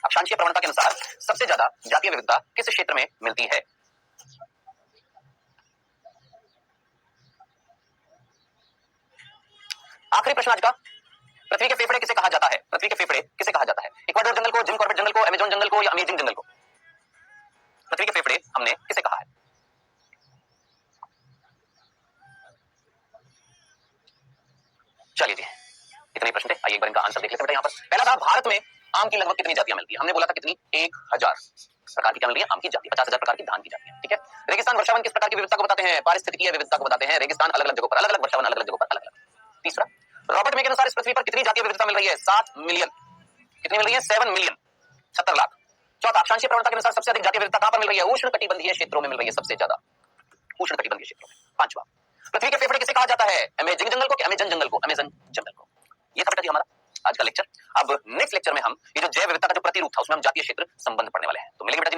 अक्षांशीय प्रवणता के अनुसार सबसे ज्यादा जातीय विविधता किस क्षेत्र में मिलती है? आखिरी प्रश्न आज का, पृथ्वी के फेफड़े किसे कहा जाता है? पृथ्वी के फेफड़े किसे कहा जाता है? इक्वाडोर जंगल को, जिम कॉर्बेट जंगल को, अमेजन जंगल को या अमेजिंग जंगल को? पृथ्वी के फेफड़े हमने किसे कहा है? चलिए जी, इतने प्रश्न थे। आइए एक बार इनका आंसर देख लेते हैं। यहाँ पर पहला था, भारत में आम की लगभग कितनी जातियां मिलती है? हमने बोला था कितनी? 1,000 प्रकार की क्या मिल रही है? आम की जाति। 50,000 प्रकार की धान की जातियां। ठीक है। रेगिस्तान वर्षावन किस प्रकार की विविधता को बताते हैं? पारिस्थितिकीय विविधता को बताते हैं। रेगिस्तान अलग अलग जगहों पर अलग अलग, वर्षावन अलग अलग जगहों पर अलग अलग। तीसरा, रॉबर्ट मे के अनुसार इस पृथ्वी पर कितनी जातीय विविधता मिल रही है? 7 मिलियन। कितनी मिल रही है? 7 मिलियन, 70 लाख। चौथा, अक्षांशीय प्रवणता के अनुसार सबसे अधिक जातीय विविधता कहां पर मिल रही है? उष्ण कटिबंधीय क्षेत्रों में मिल रही है सबसे ज्यादा, उष्ण कटिबंधीय क्षेत्रों में। पांचवा, पृथ्वी के फेफड़े किसे कहा जाता है? अमेजिंग जंगल को, अमेजन जंगल को? अमेजन जंगल को। ये था बेटा जी हमारा आज का लेक्चर। अब नेक्स्ट लेक्चर में हम ये जो जैव विविधता का जो प्रतिरूप था उसमें हम जातीय क्षेत्र संबंध पढ़ने वाले हैं। तो मिलेंगे बेटा